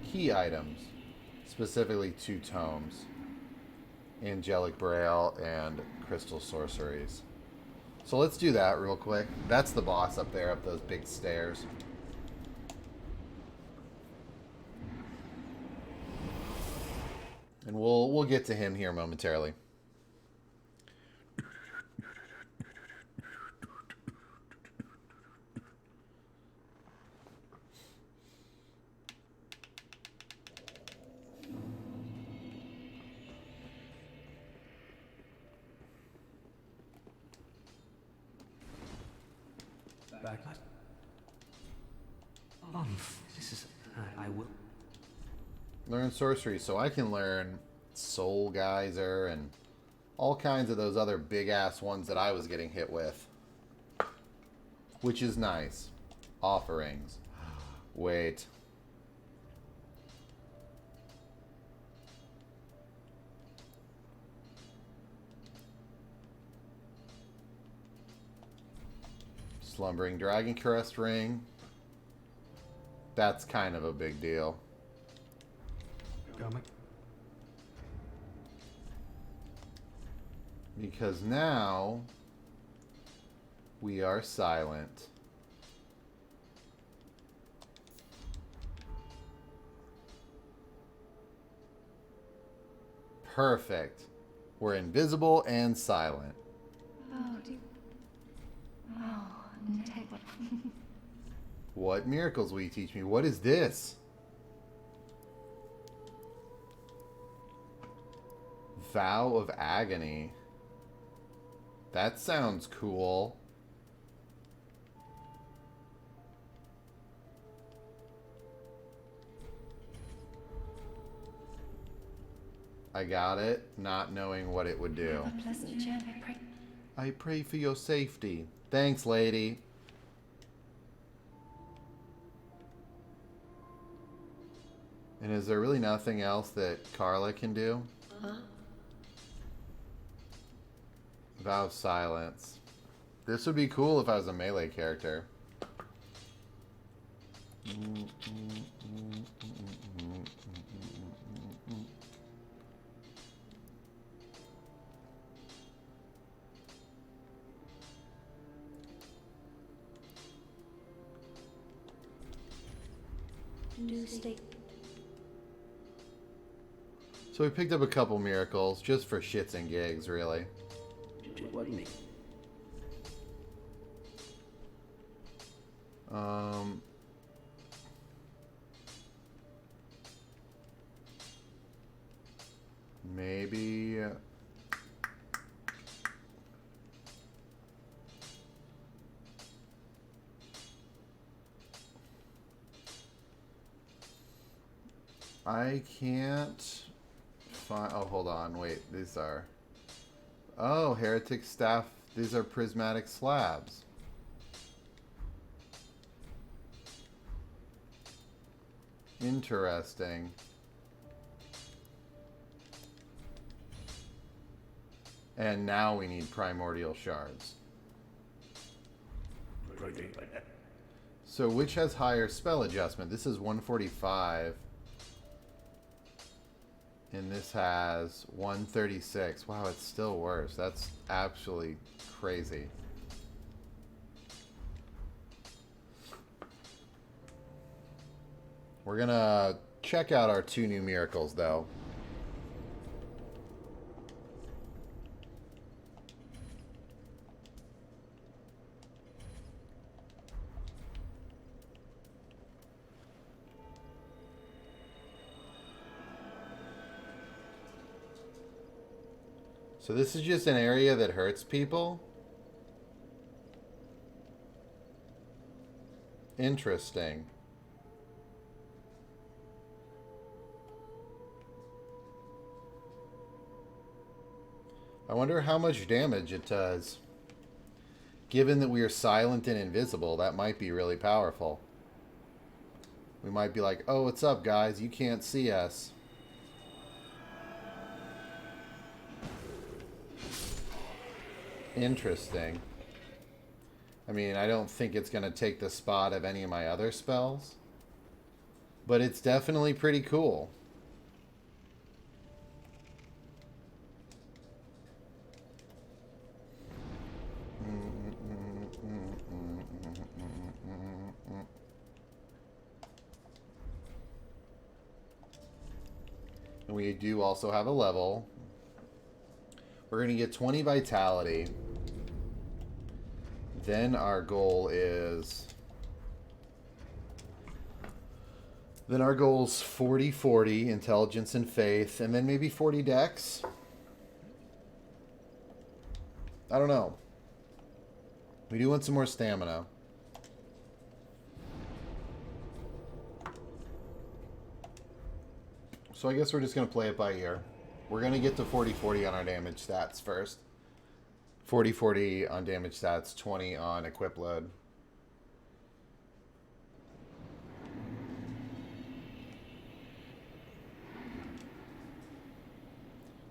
key items, specifically 2 tomes, Angelic Braille and Crystal Sorceries. So let's do that real quick. That's the boss up there, up those big stairs. And we'll get to him here momentarily. Back. This is... I will... Learn sorcery, so I can learn Soul Geyser and all kinds of those other big-ass ones that I was getting hit with. Which is nice. Offerings. Wait. Slumbering Dragon Crest Ring. That's kind of a big deal. Because now we are silent. Perfect. We're invisible and silent. Oh, dear. Oh, take what? What miracles will you teach me? What is this? Vow of Agony. That sounds cool. I got it, not knowing what it would do. Have a pleasant journey, I pray. I pray for your safety. Thanks, lady. And is there really nothing else that Carla can do? Vow of Silence. This would be cool if I was a melee character. Do stay. So we picked up a couple miracles just for shits and gigs, really. It wasn't me. Maybe I can't find. Oh, hold on. Wait, these are. Oh, heretic staff. These are prismatic slabs. Interesting. And now we need primordial shards. So which has higher spell adjustment? This is 145. And this has 136. Wow, it's still worse. That's absolutely crazy. We're gonna check out our 2 new miracles, though. So this is just an area that hurts people? Interesting. I wonder how much damage it does. Given that we are silent and invisible, that might be really powerful. We might be like, oh, what's up, guys? You can't see us. Interesting. I mean, I don't think it's going to take the spot of any of my other spells. But it's definitely pretty cool. And we do also have a level. We're going to get 20 vitality. Then our goal is... Then our goal is 40-40, intelligence and faith, and then maybe 40 dex. I don't know. We do want some more stamina. So I guess we're just going to play it by ear. We're going to get to 40-40 on our damage stats first. 40-40 on damage stats, 20 on equip load.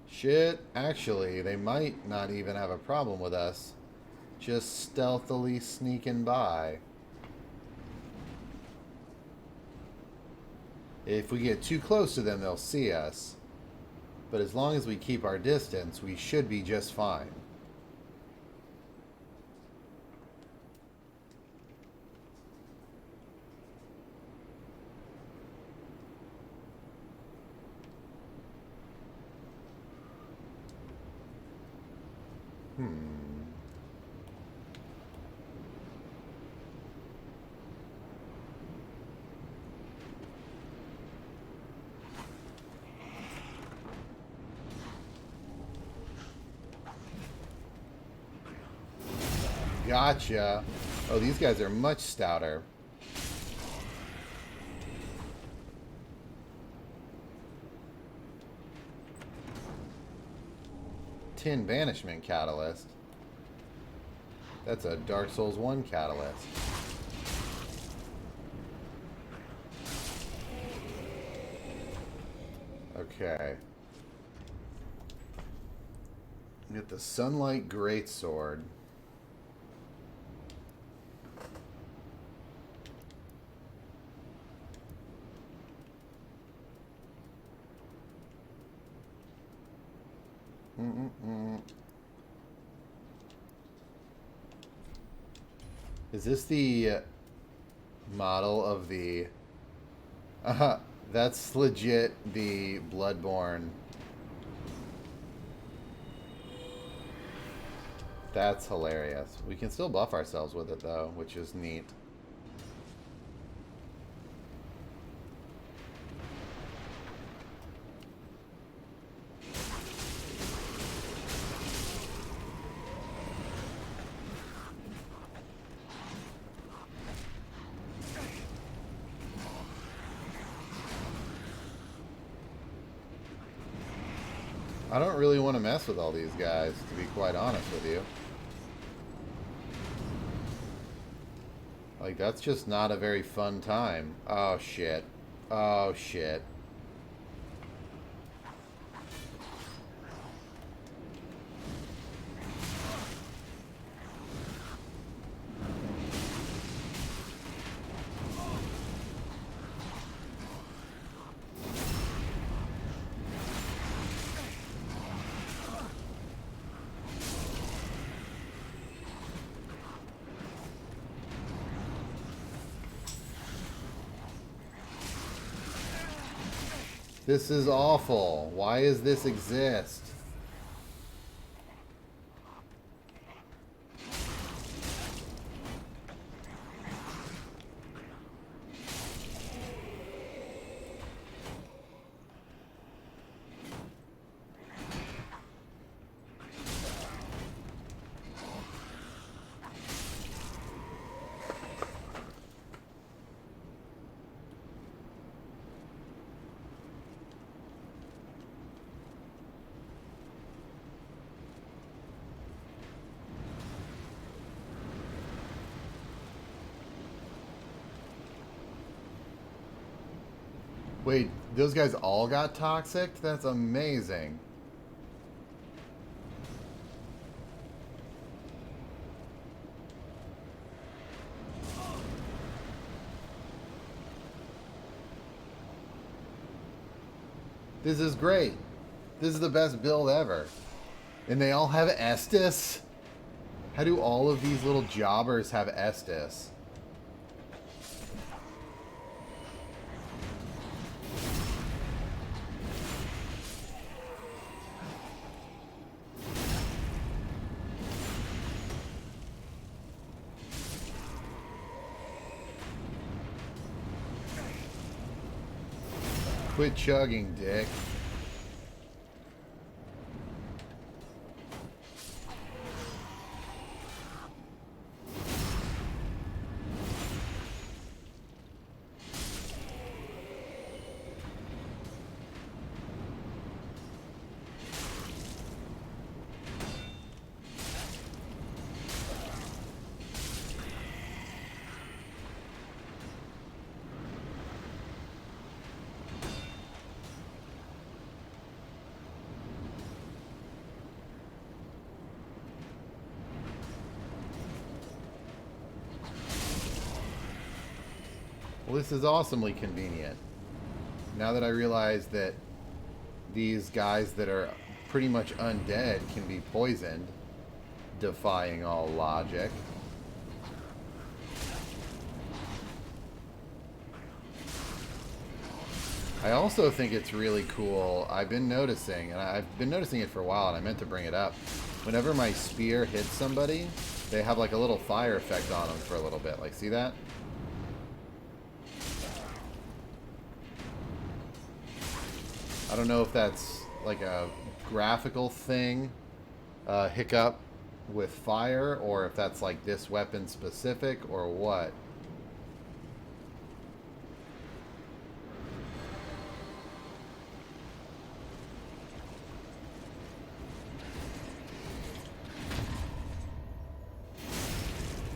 Shit, actually, they might not even have a problem with us. Just stealthily sneaking by. If we get too close to them, they'll see us. But as long as we keep our distance, we should be just fine. Gotcha. Oh, these guys are much stouter. Tin Banishment Catalyst. That's a Dark Souls 1 catalyst. Okay. Get the Sunlight Greatsword. Is this the model of the... that's legit the Bloodborne. That's hilarious. We can still buff ourselves with it, though, which is neat. I don't really want to mess with all these guys, to be quite honest with you. Like, that's just not a very fun time. Oh, shit. Oh, shit. This is awful. Why does this exist? Wait, those guys all got toxic? That's amazing. This is great. This is the best build ever. And they all have Estus? How do all of these little jobbers have Estus? Quit chugging, dick. Well, this is awesomely convenient. Now that I realize that these guys that are pretty much undead can be poisoned, defying all logic. I also think it's really cool. I've been noticing, and I've been noticing it for a while, and I meant to bring it up. Whenever my spear hits somebody, they have like a little fire effect on them for a little bit. Like, see that? I don't know if that's like a graphical thing, hiccup with fire, or if that's like this weapon specific, or what.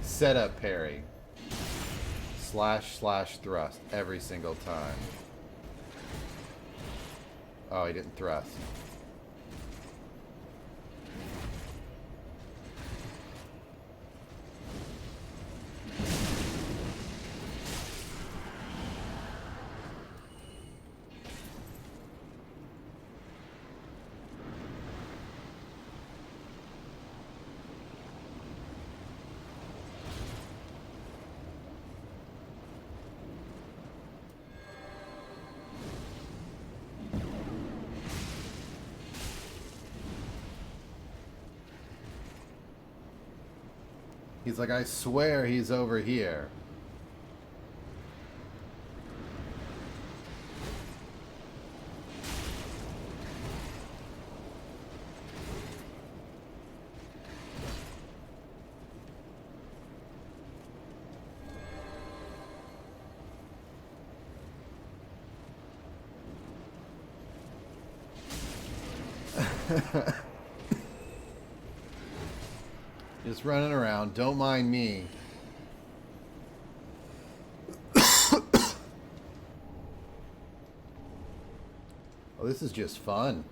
Setup parry. / thrust every single time. Oh, he didn't thrust. He's like, I swear he's over here. Just running around. Don't mind me. Oh, this is just fun.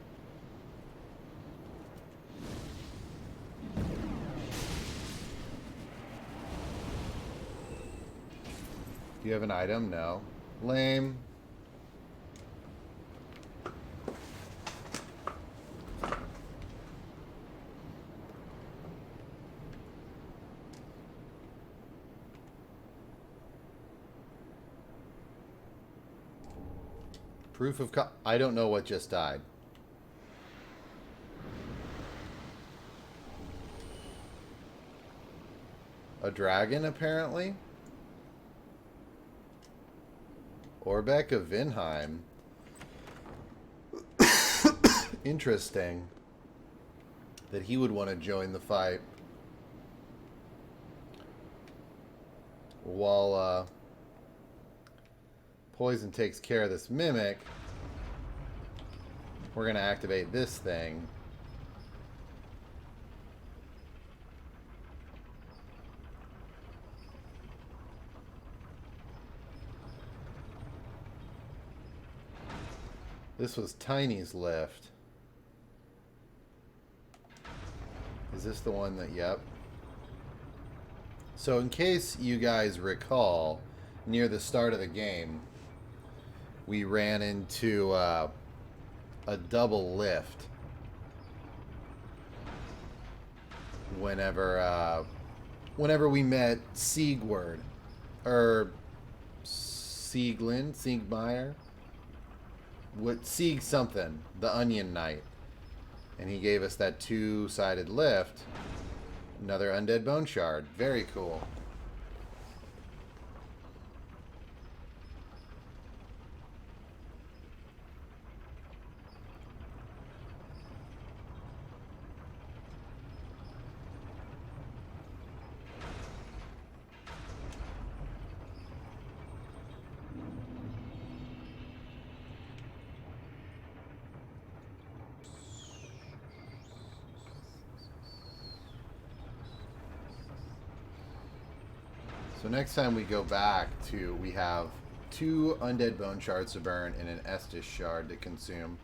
Do you have an item? No. Lame. Proof of I don't know what just died. A dragon, apparently. Orbeck of Vinheim. Interesting that he would want to join the fight. While Poison takes care of this mimic, we're going to activate this thing. This was Tiny's lift. Is this the one that, yep. So in case you guys recall, near the start of the game, we ran into a double lift whenever we met Siegward, or Siegmeyer, Sieg something, the Onion Knight, and he gave us that two-sided lift. Another undead bone shard. Very cool. So next time we go back to, we have 2 undead bone shards to burn and an Estus shard to consume.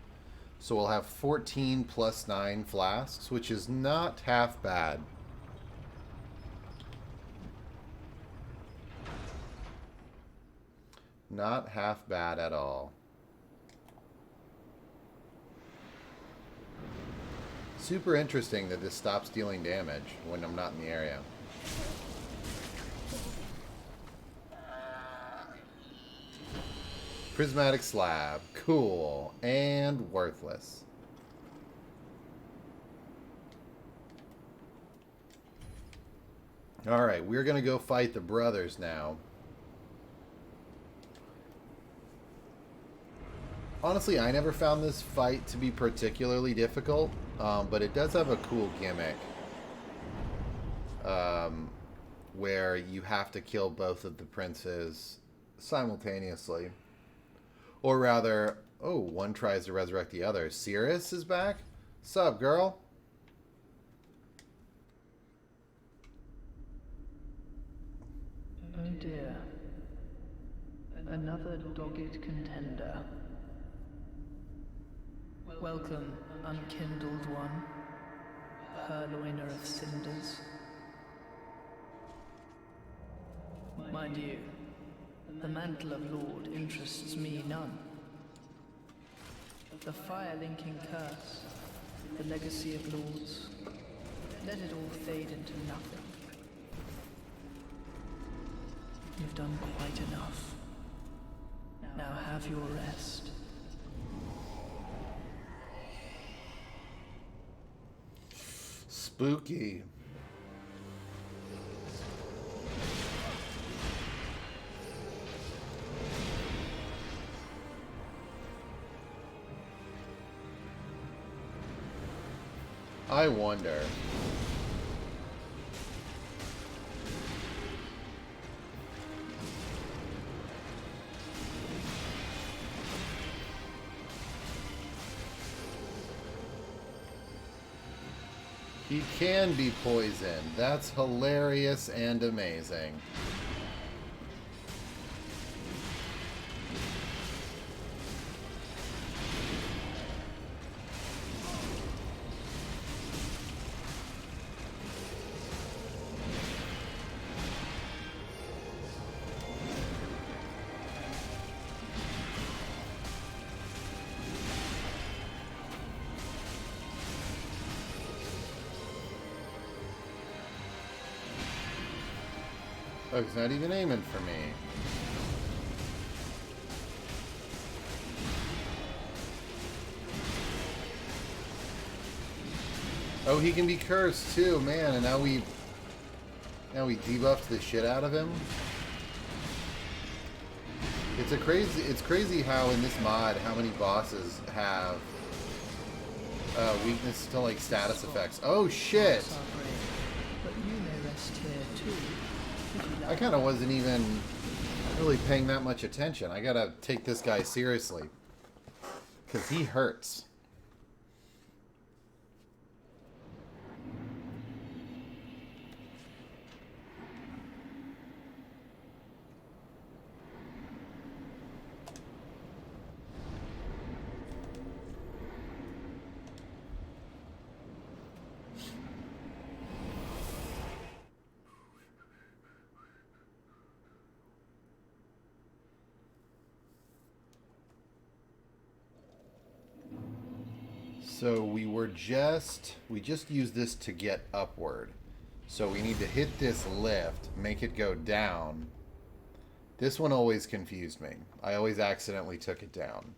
So we'll have 14 plus 9 flasks, which is not half bad. Not half bad at all. Super interesting that this stops dealing damage when I'm not in the area. Prismatic slab. Cool. And worthless. Alright, we're going to go fight the brothers now. Honestly, I never found this fight to be particularly difficult, but it does have a cool gimmick. Where you have to kill both of the princes simultaneously. Or rather, oh, one tries to resurrect the other. Cirrus is back? Sup, girl? Oh dear. Another dogged contender. Welcome, unkindled one, purloiner of cinders. Mind you, the mantle of Lord interests me none. The fire-linking curse, the legacy of lords, let it all fade into nothing. You've done quite enough. Now have your rest. Spooky. I wonder. He can be poisoned. That's hilarious and amazing. Oh, he's not even aiming for me. Oh, he can be cursed too, man, and now we debuffed the shit out of him. It's crazy how in this mod how many bosses have weakness to like status effects. Oh shit! But you may rest here too, if you I like. kind of wasn't even really paying that much attention. I gotta take this guy seriously. Because he hurts. So we just used this to get upward. So we need to hit this lift, make it go down. This one always confused me. I always accidentally took it down.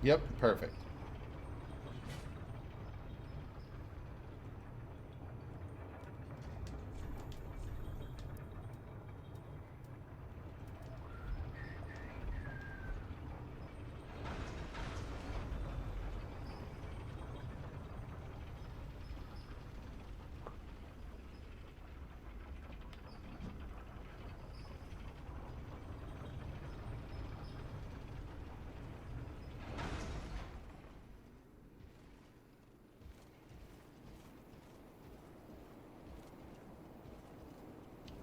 Yep, perfect.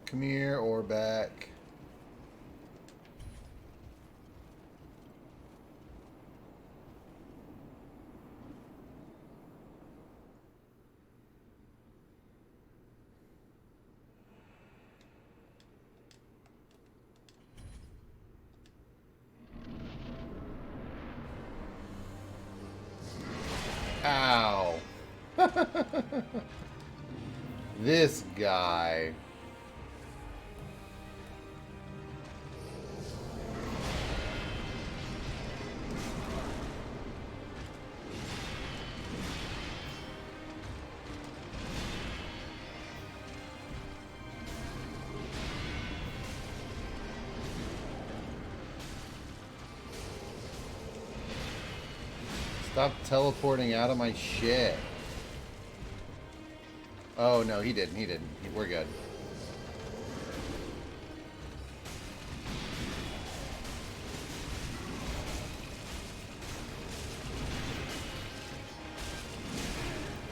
Come here or back. Ow. This guy. Stop teleporting out of my shit. Oh, no, he didn't. He didn't. We're good.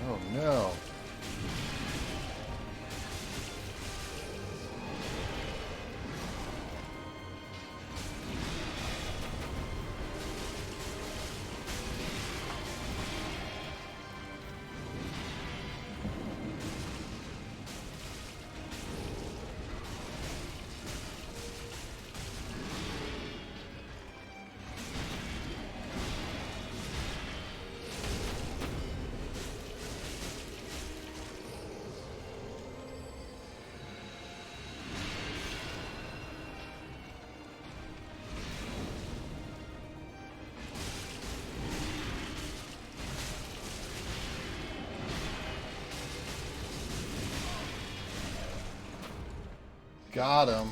Oh, no. Got him.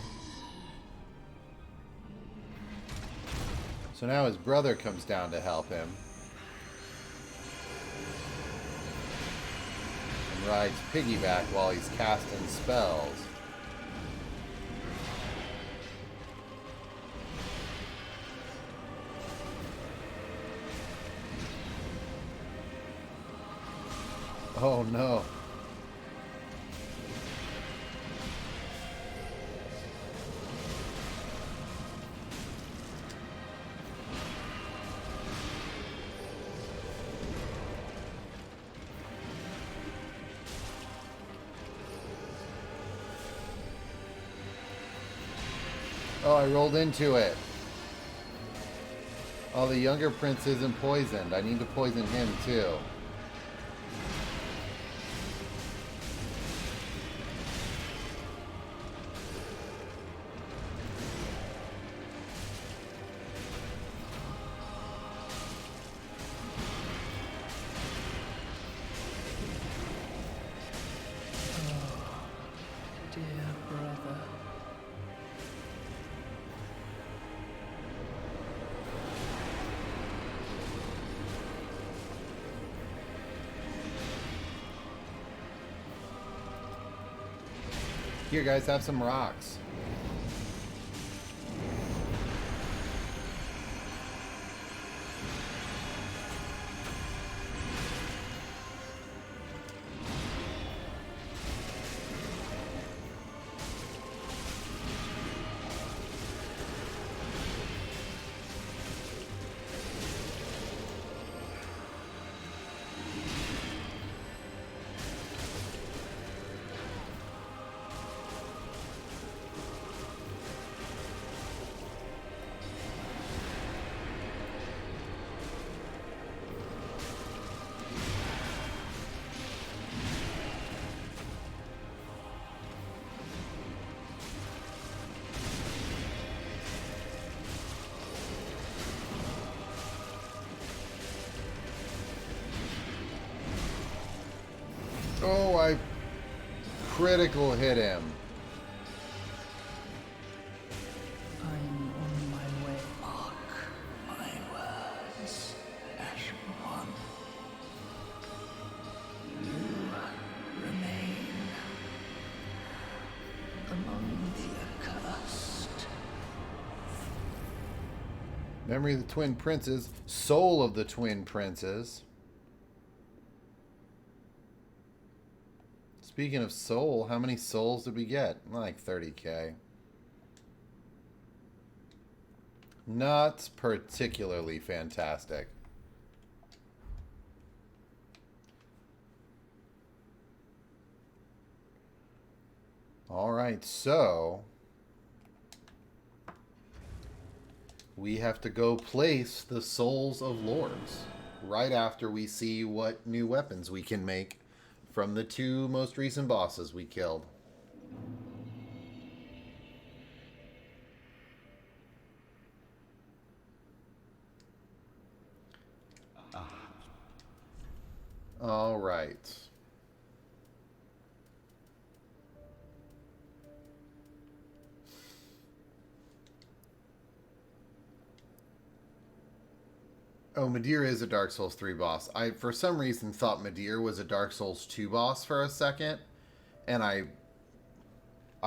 So now his brother comes down to help him. And rides piggyback while he's casting spells. Oh no. Oh, I rolled into it. Oh, the younger prince isn't poisoned. I need to poison him too. Here, guys, have some rocks. Oh, I critical hit him. I'm on my way. Mark my words, Ashen One. You remain among the accursed. Memory of the Twin Princes. Soul of the Twin Princes. Speaking of soul, how many souls did we get? Like 30k. Not particularly fantastic. Alright, so we have to go place the Souls of Lords right after we see what new weapons we can make from the two most recent bosses we killed. All right. Oh, Midir is a Dark Souls 3 boss. I, for some reason, thought Midir was a Dark Souls 2 boss for a second, and I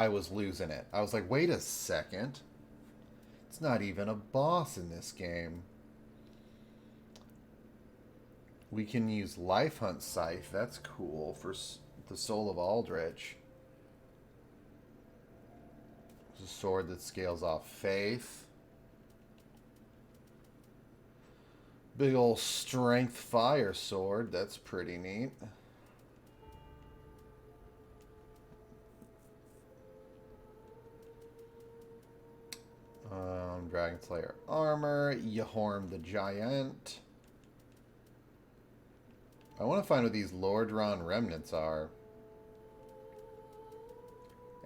was losing it. I was like, wait a second. It's not even a boss in this game. We can use Life Hunt Scythe. That's cool for the Soul of Aldrich. It's a sword that scales off faith. Big ol' strength fire sword. That's pretty neat. Dragon Slayer armor. Yahorm the Giant. I want to find what these Lordran remnants are.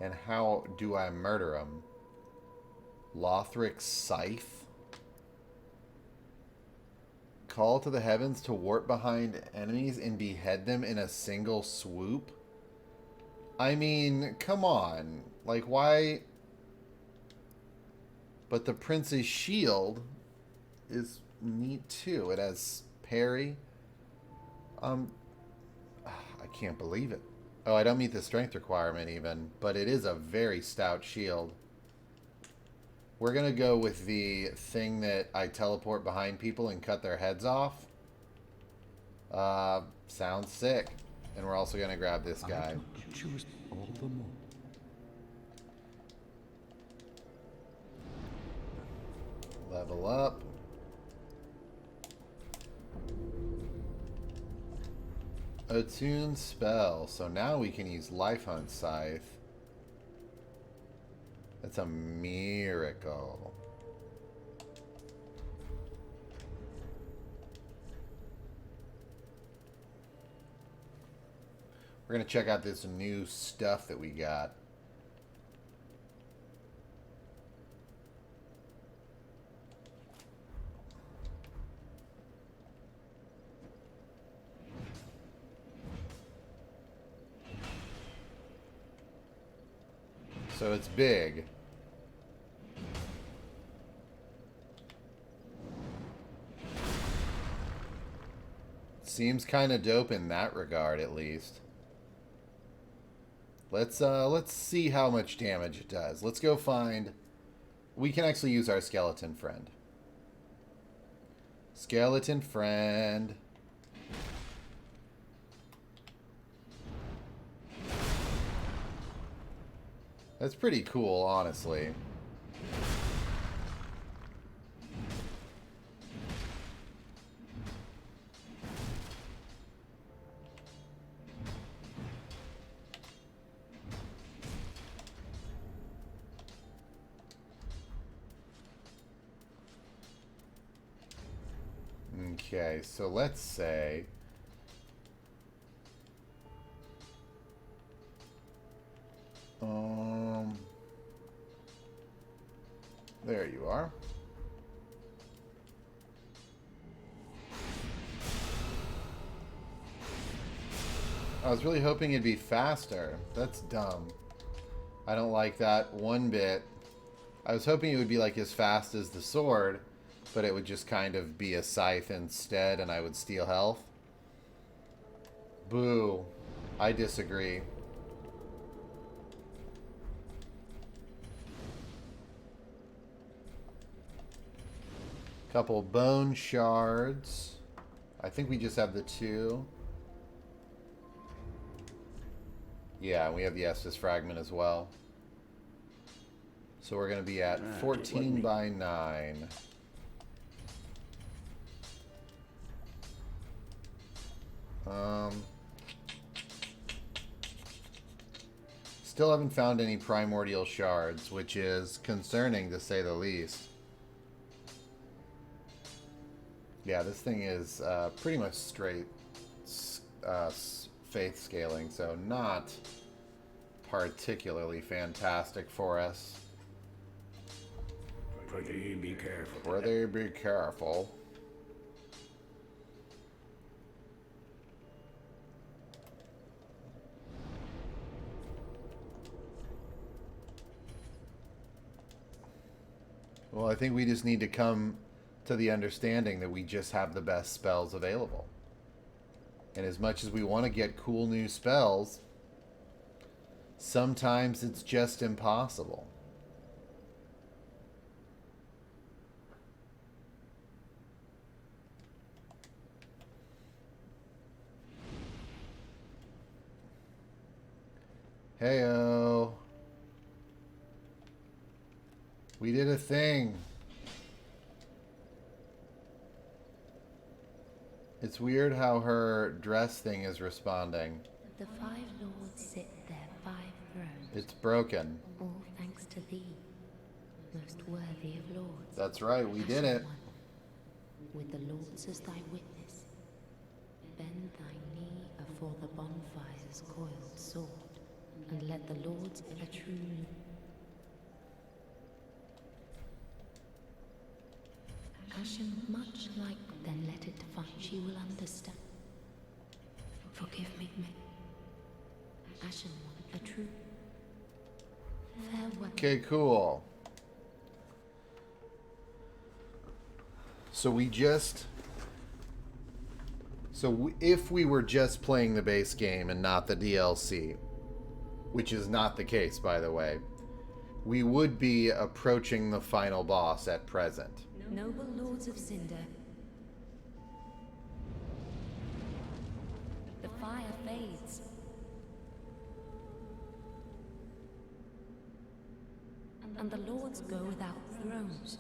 And how do I murder them? Lothric Scythe. Call to the heavens to warp behind enemies and behead them in a single swoop? I mean, come on. Like, why? But the Prince's shield is neat too. It has parry. I can't believe it. Oh, I don't meet the strength requirement even, but it is a very stout shield. We're going to go with the thing that I teleport behind people and cut their heads off. Sounds sick. And we're also going to grab this guy. Choose all the more. Level up. Attune spell. So now we can use Life Hunt Scythe. That's a miracle. We're going to check out this new stuff that we got. So it's big. Seems kind of dope in that regard, at least. Let's see how much damage it does. Let's go find... We can actually use our skeleton friend. Skeleton friend. That's pretty cool, honestly. Okay, so let's say... There you are. I was really hoping it'd be faster. That's dumb. I don't like that one bit. I was hoping it would be like as fast as the sword, but it would just kind of be a scythe instead and I would steal health. Boo. I disagree. Couple bone shards. I think we just have the 2. Yeah, we have the Estus fragment as well. So we're going to be at 14 by 9. Still haven't found any primordial shards, which is concerning to say the least. Yeah, this thing is pretty much straight faith scaling, so not particularly fantastic for us. Prithee, be careful. Prithee, be careful. Well, I think we just need to come to the understanding that we just have the best spells available. And as much as we want to get cool new spells, sometimes it's just impossible. Heyo. We did a thing. It's weird how her dress thing is responding. The 5 lords sit their 5 thrones. It's broken. All thanks to thee, most worthy of lords. That's right, we did it. With the lords as thy witness, bend thy knee afore the bonfire's coiled sword, and let the lords a true... Ashen, much like, then let it fight, she will understand. Forgive me, Ashen one, a true... Farewell. Okay, cool. So we just... if we were just playing the base game and not the DLC, which is not the case, by the way, we would be approaching the final boss at present. Noble lords of Cinder, the fire fades, and the lords go without thrones.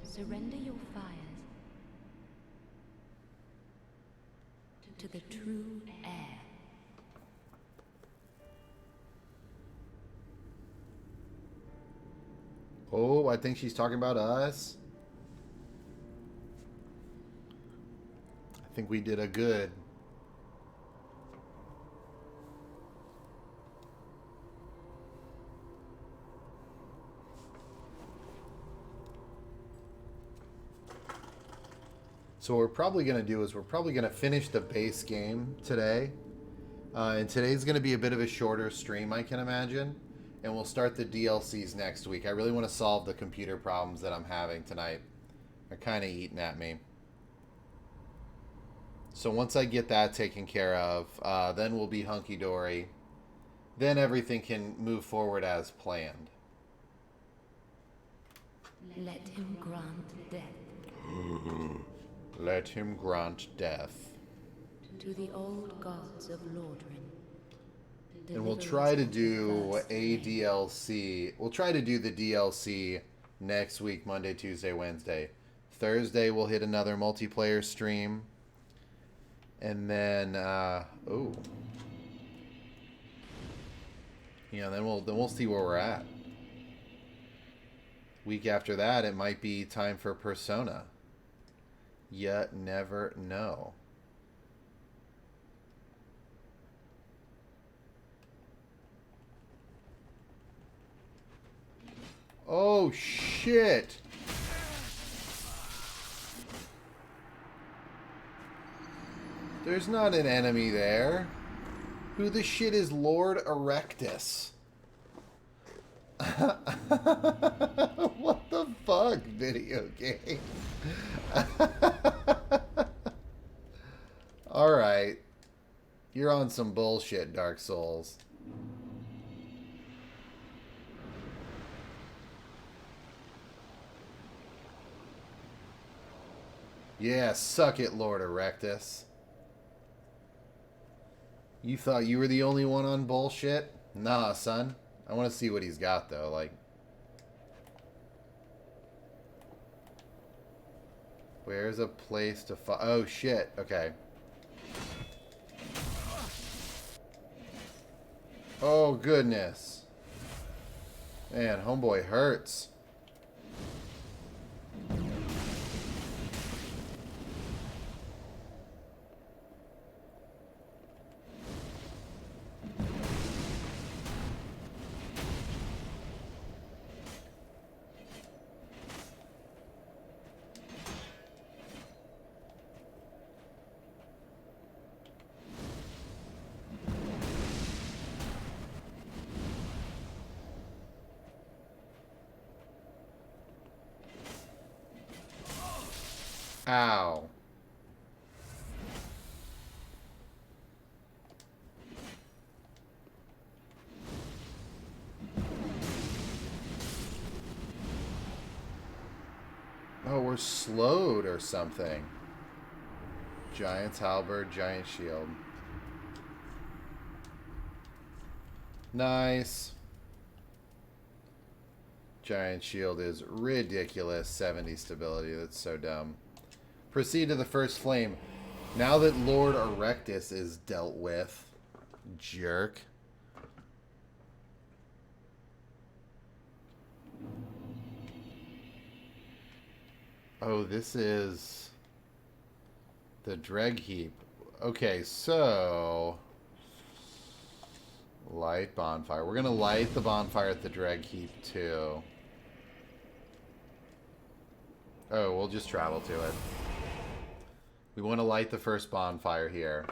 Surrender your fires to the true heir. Oh, I think she's talking about us. I think we did a good. So what we're probably going to do is we're probably going to finish the base game today. And today's going to be a bit of a shorter stream, I can imagine. And we'll start the DLCs next week. I really want to solve the computer problems that I'm having tonight. are kind of eating at me. So once I get that taken care of, then we'll be hunky-dory. Then everything can move forward as planned. Let him grant death Let him grant death. to the old gods of Lordran. And we'll Deliver try us to of the do first a flame. DLC. We'll try to do the DLC next week, Monday, Tuesday, Wednesday. Thursday, we'll hit another multiplayer stream. And then, oh. Yeah, then we'll see where we're at. Week after that, it might be time for Persona. You never know. Oh, shit. There's not an enemy there. Who the shit is Lord Erectus? What the fuck, video game? Alright. You're on some bullshit, Dark Souls. Yeah, suck it, Lord Erectus. You thought you were the only one on bullshit? Nah, son. I want to see what he's got, though. Like, where's a place to fight? Oh, shit. Okay. Oh, goodness. Man, homeboy hurts. Ow. Oh, we're slowed or something. Giant's halberd, giant shield. Nice. Giant shield is ridiculous. 70 stability. That's so dumb. Proceed to the first flame. Now that Lord Erectus is dealt with. Jerk. Oh, this is the Dreg Heap. Okay, so light bonfire. We're gonna light the bonfire at the Dreg Heap too. Oh, we'll just travel to it. We want to light the first bonfire here.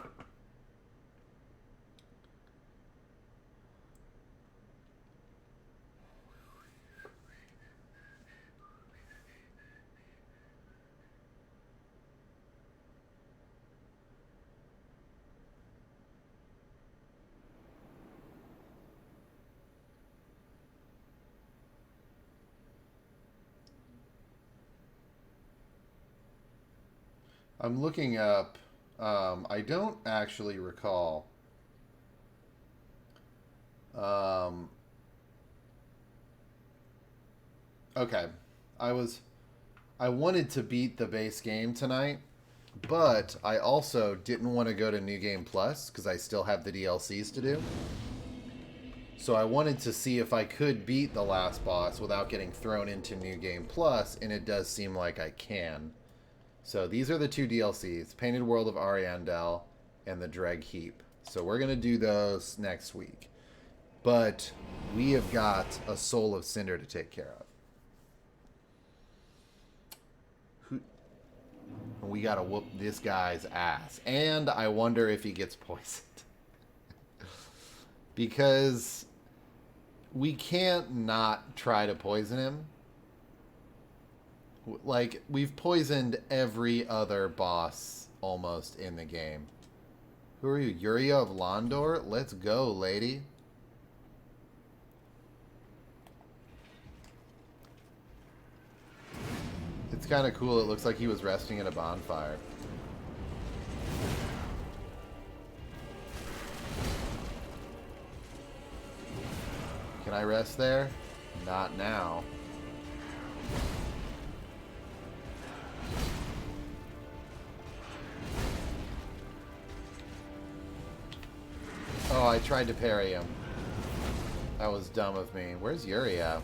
I'm looking up. I don't actually recall. Okay. I wanted to beat the base game tonight, but I also didn't want to go to New Game Plus because I still have the DLCs to do. So I wanted to see if I could beat the last boss without getting thrown into New Game Plus, and it does seem like I can. So these are the two DLCs, Painted World of Ariandel and the Dreg Heap. So we're going to do those next week. But we have got a Soul of Cinder to take care of. We got to whoop this guy's ass. And I wonder if he gets poisoned. Because we can't not try to poison him. Like, we've poisoned every other boss almost in the game. Who are you? Yuria of Londor? Let's go, lady. It's kind of cool. It looks like he was resting at a bonfire. Can I rest there? Not now. Oh, I tried to parry him. That was dumb of me. Where's Yuri at?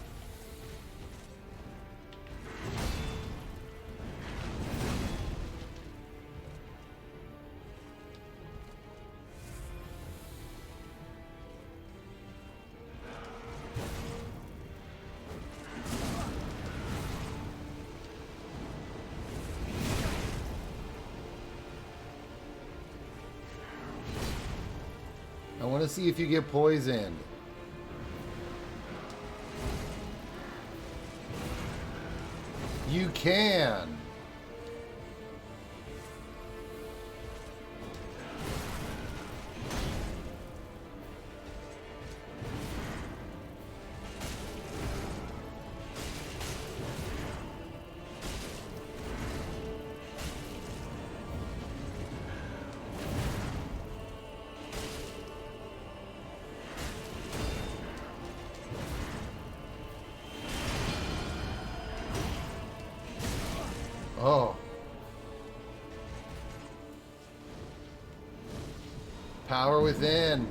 I want to see if you get poisoned. You can. Oh. Power within.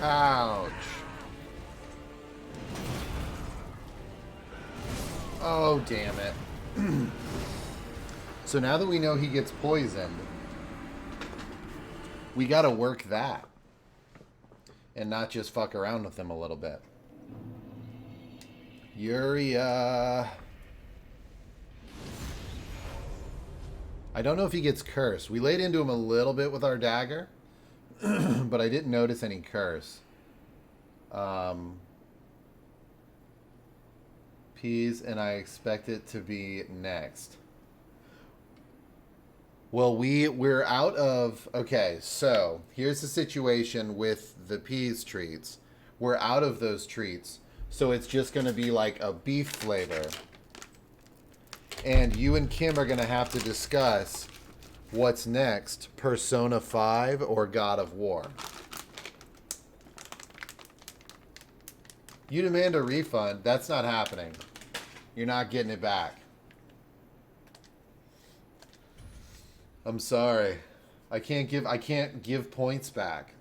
Ouch. Oh, damn it. So now that we know he gets poisoned, we gotta work that. And not just fuck around with him a little bit. Yuria. I don't know if he gets cursed. We laid into him a little bit with our dagger. But I didn't notice any curse. Peas, and I expect it to be next. Well, we're out of... Okay, so here's the situation with the peas treats. We're out of those treats, so it's just going to be like a beef flavor. And you and Kim are going to have to discuss what's next, Persona 5 or God of War. You demand a refund. That's not happening. You're not getting it back. I'm sorry. I can't give points back.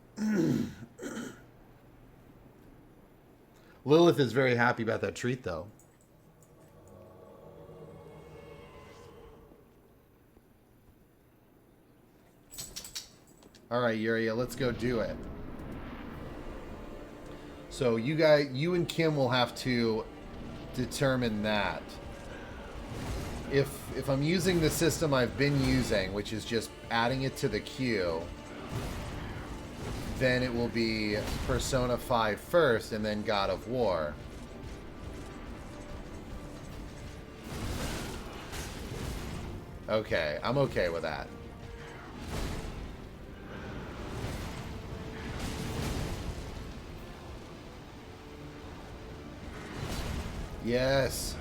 Lilith is very happy about that treat, though. All right, Yuria, let's go do it. So you and Kim will have to determine that. If I'm using the system I've been using, which is just adding it to the queue, then it will be Persona 5 first and then God of War. Okay, I'm okay with that. Yes.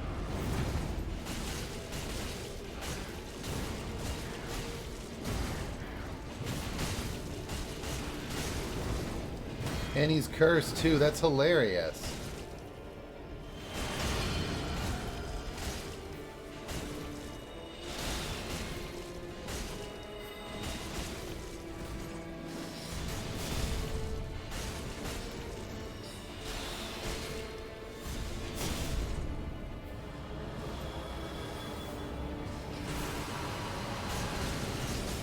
And he's cursed too. That's hilarious.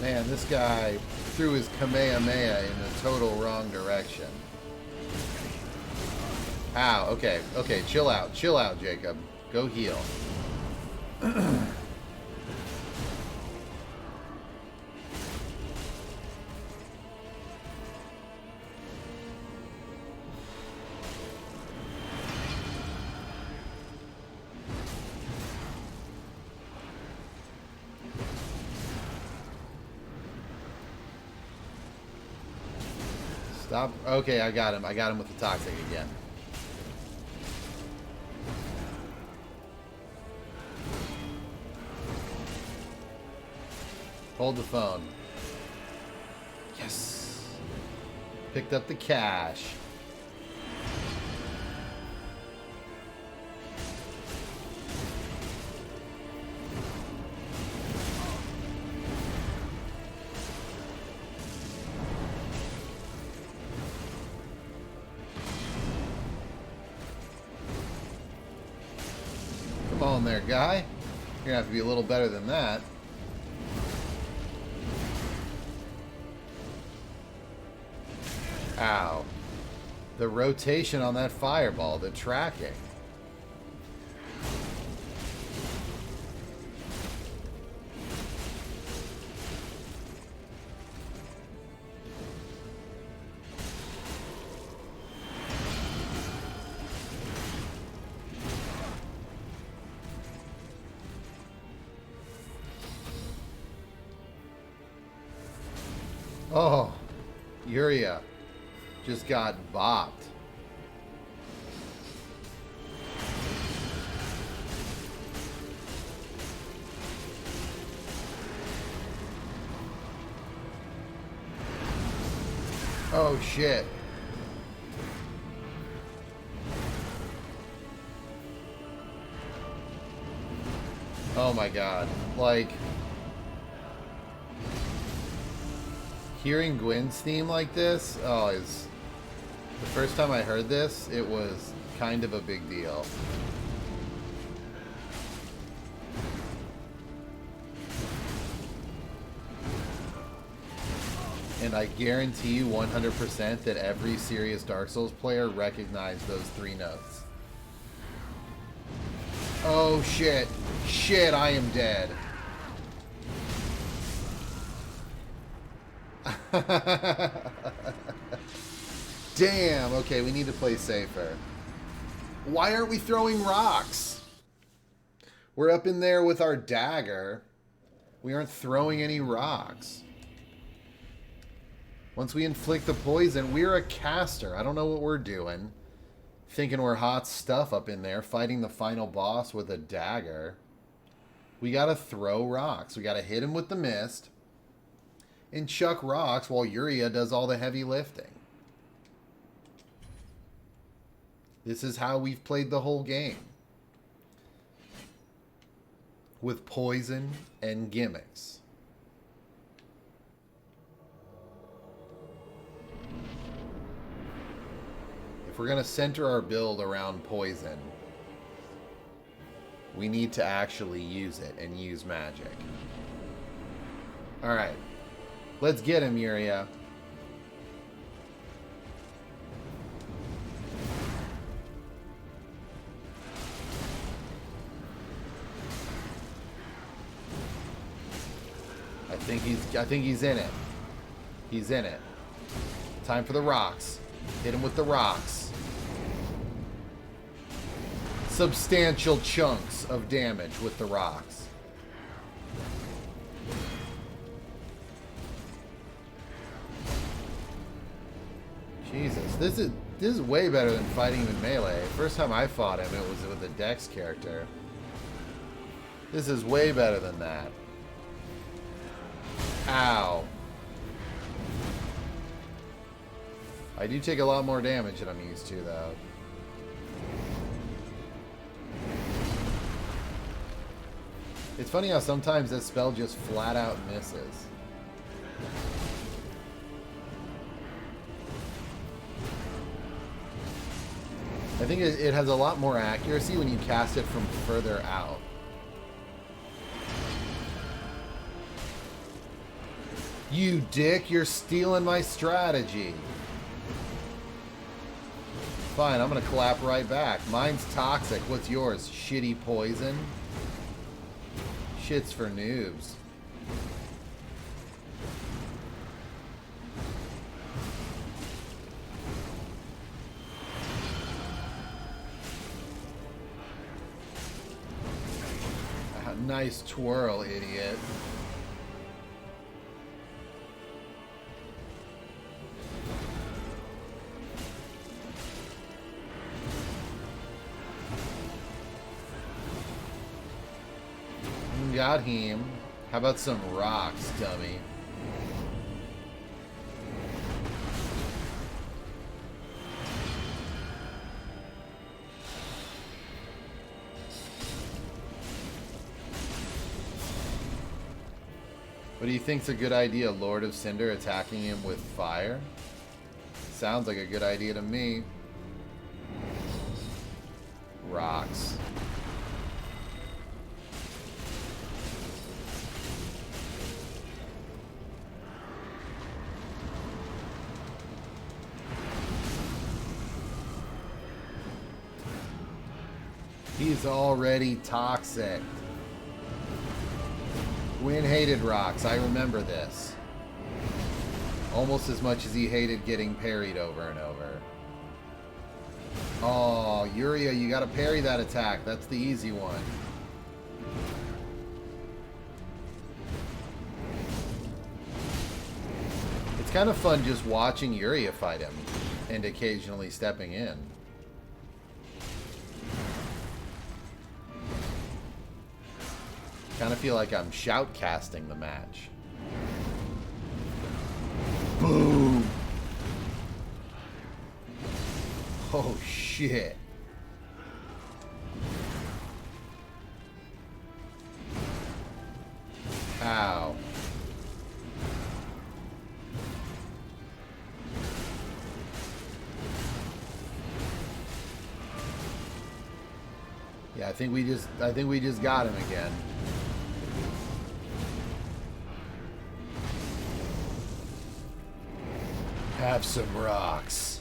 Man, this guy threw his Kamehameha in the total wrong direction. Ow, okay, okay, chill out, Jacob. Go heal. Stop. Okay, I got him. I got him with the toxic again. Hold the phone. Yes. Picked up the cash. Come on there, guy. You're gonna have to be a little better than that. Ow. The rotation on that fireball, the tracking. Oh, Yuria just got bopped. Oh shit. Oh my god. Like, hearing Gwen's theme like this, oh, is the first time I heard this, it was kind of a big deal. And I guarantee you 100% that every serious Dark Souls player recognized those three notes. Oh shit. Shit, I am dead. Damn, okay, we need to play safer. Why aren't we throwing rocks? We're up in there with our dagger. We aren't throwing any rocks. Once we inflict the poison, we're a caster. I don't know what we're doing. Thinking we're hot stuff up in there, fighting the final boss with a dagger. We gotta throw rocks. We gotta hit him with the mist and chuck rocks while Yuria does all the heavy lifting. This is how we've played the whole game. With poison and gimmicks. If we're going to center our build around poison, we need to actually use it and use magic. Alright. Let's get him, Yuria. I think he's in it. He's in it. Time for the rocks. Hit him with the rocks. Substantial chunks of damage with the rocks. Jesus, this is way better than fighting him in melee. First time I fought him, it was with a Dex character. This is way better than that. Ow. I do take a lot more damage than I'm used to, though. It's funny how sometimes this spell just flat out misses. I think it has a lot more accuracy when you cast it from further out. You dick, you're stealing my strategy. Fine, I'm gonna clap right back. Mine's toxic. What's yours? Shitty poison? Shit's for noobs. Nice twirl, idiot. Got him. How about some rocks, dummy? What do you think's a good idea, Lord of Cinder attacking him with fire? Sounds like a good idea to me. Rocks. He's already toxic. Gwyn hated rocks. I remember this. Almost as much as he hated getting parried over and over. Oh, Yuria, you gotta parry that attack. That's the easy one. It's kind of fun just watching Yuria fight him and occasionally stepping in. Kind of feel like I'm shoutcasting the match. Boom! Oh shit. Ow. Yeah, I think we just got him again. Have some rocks.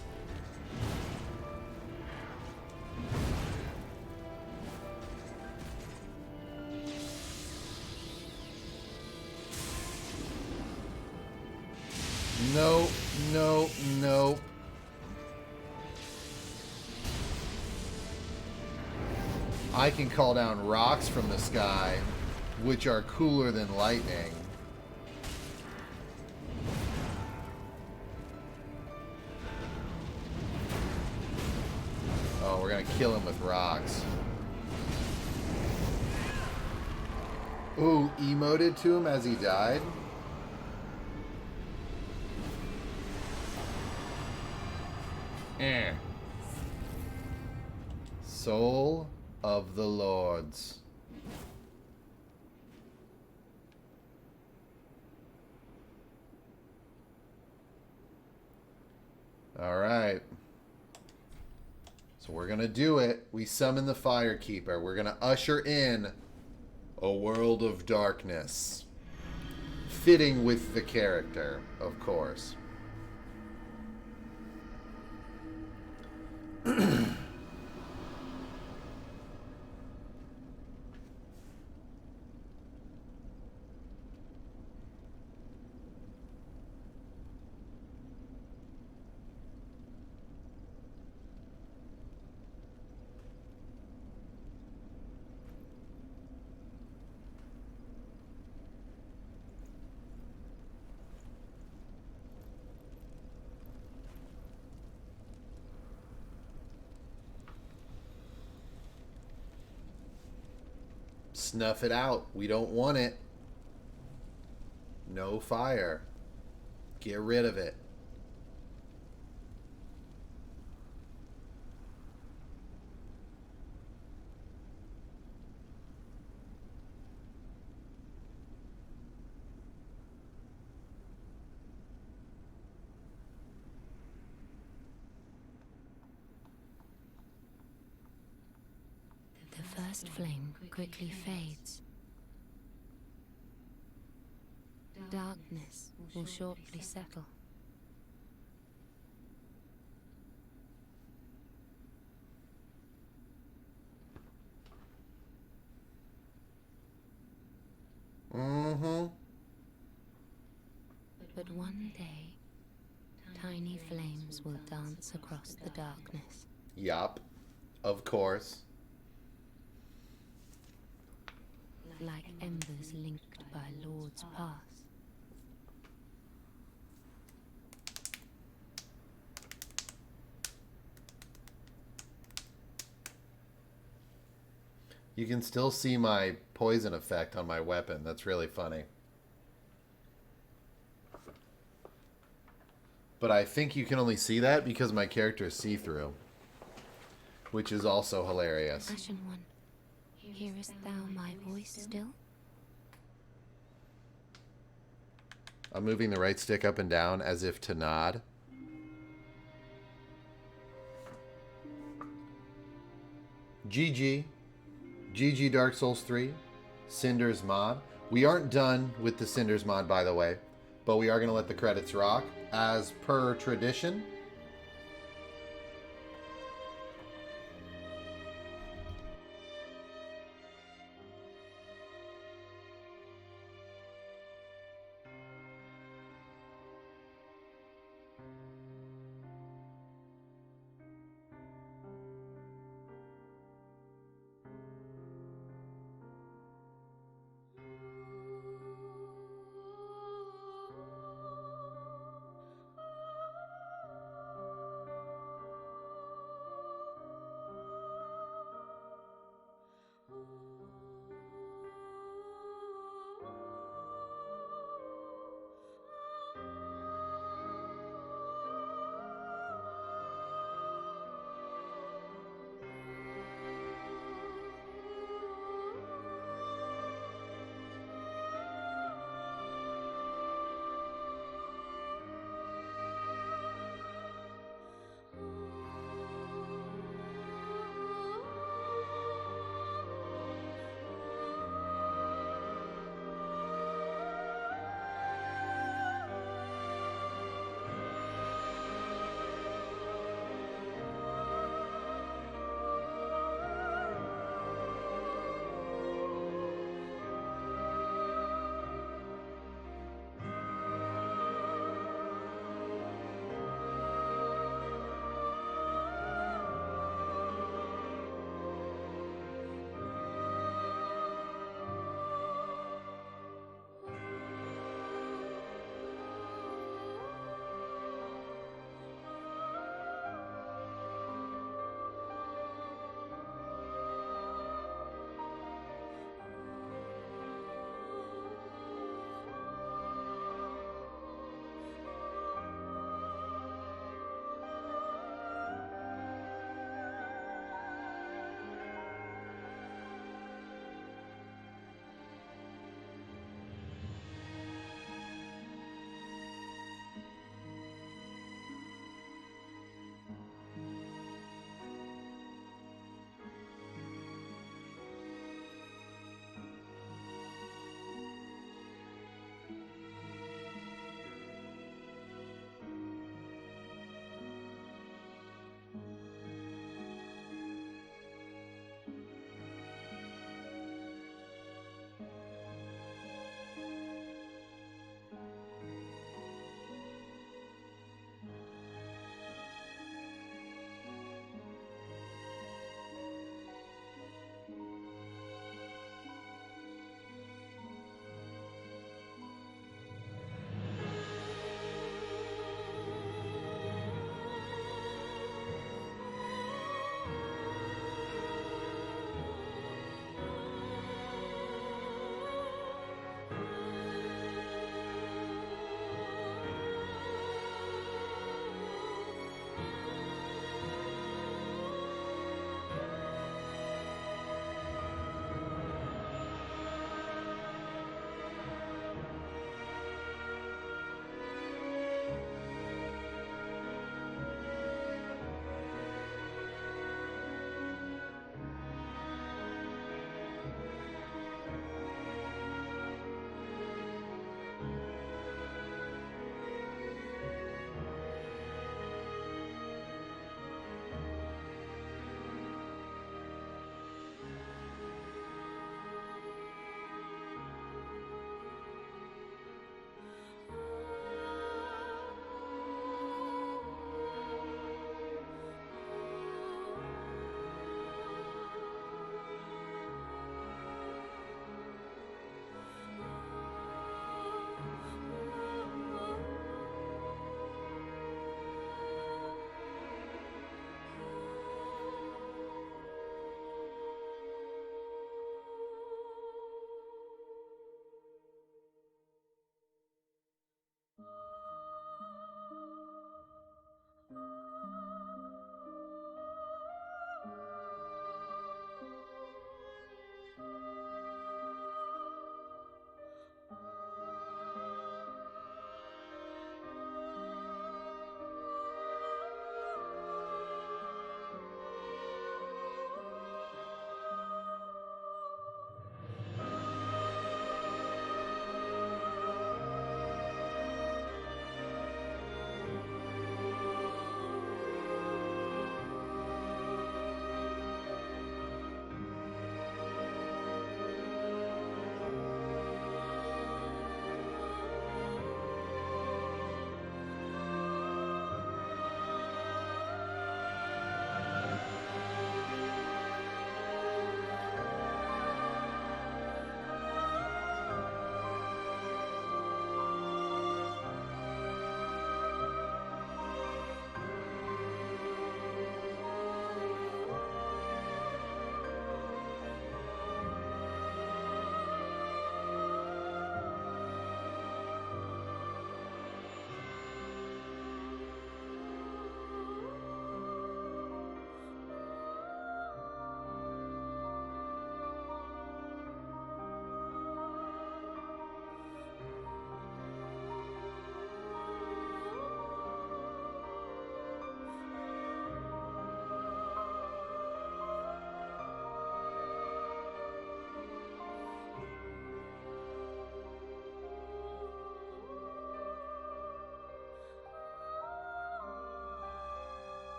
No, no, no. I can call down rocks from the sky, which are cooler than lightning. Oh, we're gonna kill him with rocks. Ooh, emoted to him as he died. Eh. Soul of the Lords. All right. So we're going to do it. We summon the Firekeeper. We're going to usher in a world of darkness. Fitting with the character, of course. Snuff it out. We don't want it. No fire. Get rid of it. The first flame quickly fades. darkness will shortly settle. Mm-hmm. But one day, tiny flames will dance across the darkness. Yup. Of course. Like embers linked by Lord's Pass. You can still see my poison effect on my weapon. That's really funny. But I think you can only see that because my character is see-through. Which is also hilarious. Ashen One, hearest thou my voice still? I'm moving the right stick up and down as if to nod. GG. GG Dark Souls 3. Cinders mod. We aren't done with the Cinders mod, by the way. But we are going to let the credits rock. As per tradition.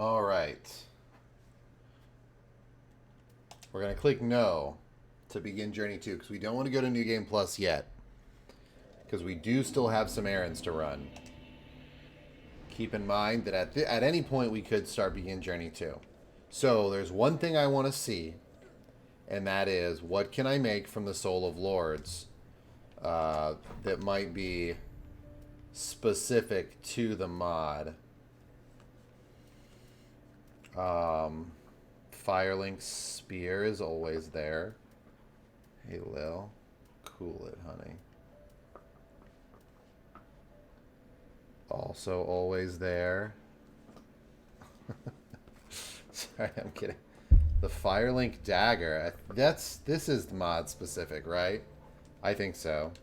All right. We're going to click no to begin Journey 2 because we don't want to go to New Game Plus yet. Because we do still have some errands to run. Keep in mind that at any point we could start begin Journey 2. So there's one thing I want to see. And that is, what can I make from the Soul of Lords that might be specific to the mod? Firelink Spear is always there. Hey, Lil. Cool it, honey. Also always there. Sorry, I'm kidding. The Firelink Dagger. This is mod specific, right? I think so.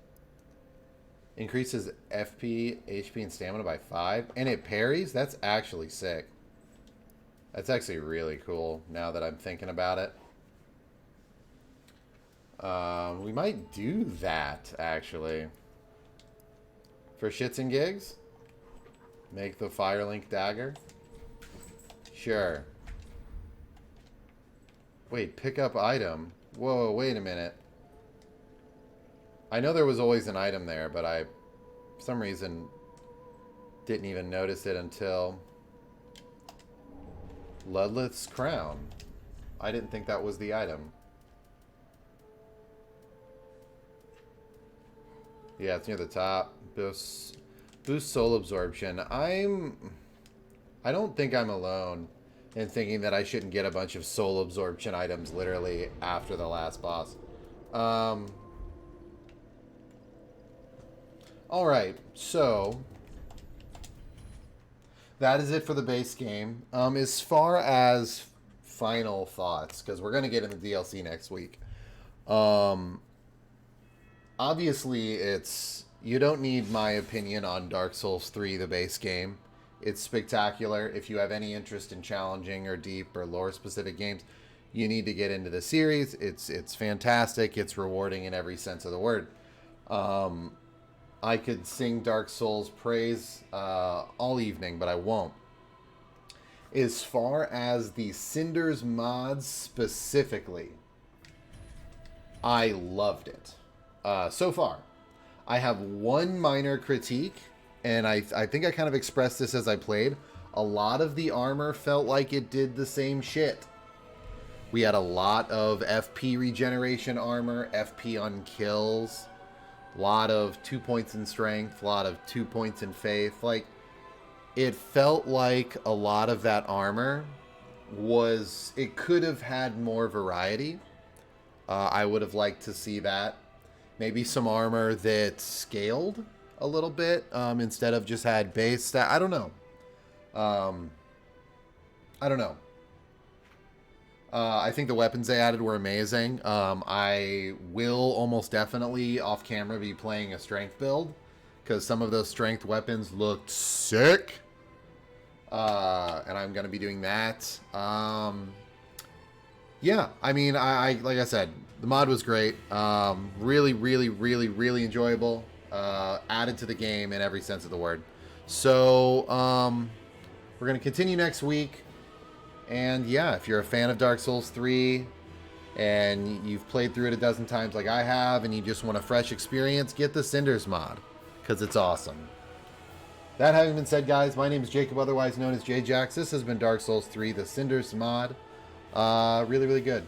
Increases FP, HP, and stamina by 5. And it parries? That's actually sick. That's actually really cool now that I'm thinking about it. We might do that, actually. For shits and gigs? Make the Firelink Dagger? Sure. Wait, pick up item. Whoa, wait a minute. I know there was always an item there, but I, for some reason, didn't even notice it until Ludleth's Crown. I didn't think that was the item. Yeah, it's near the top. Boost soul absorption. I don't think I'm alone in thinking that I shouldn't get a bunch of soul absorption items literally after the last boss. Alright, so that is it for the base game. As far as final thoughts, because we're going to get in the DLC next week. Obviously, you don't need my opinion on Dark Souls 3, the base game. It's spectacular. If you have any interest in challenging or deep or lore-specific games, you need to get into the series. It's fantastic. It's rewarding in every sense of the word. I could sing Dark Souls praise all evening, but I won't. As far as the Cinders mods specifically, I loved it. So far. I have one minor critique, and I think I kind of expressed this as I played. A lot of the armor felt like it did the same shit. We had a lot of FP regeneration armor, FP on kills, a lot of 2 points in strength, a lot of 2 points in faith. Like, it felt like a lot of that armor it could have had more variety. I would have liked to see that. Maybe some armor that scaled a little bit instead of just had base stat. I don't know. I think the weapons they added were amazing. I will almost definitely off camera be playing a strength build because some of those strength weapons looked sick. And I'm going to be doing that. Yeah, I mean, I like I said, the mod was great. Really, really, really, really enjoyable. Added to the game in every sense of the word. So, we're going to continue next week. And yeah, if you're a fan of Dark Souls 3 and you've played through it a dozen times like I have and you just want a fresh experience, get the Cinders mod because it's awesome. That having been said, guys, my name is Jacob, otherwise known as JayJax. This has been Dark Souls 3, the Cinders mod. Really, really good.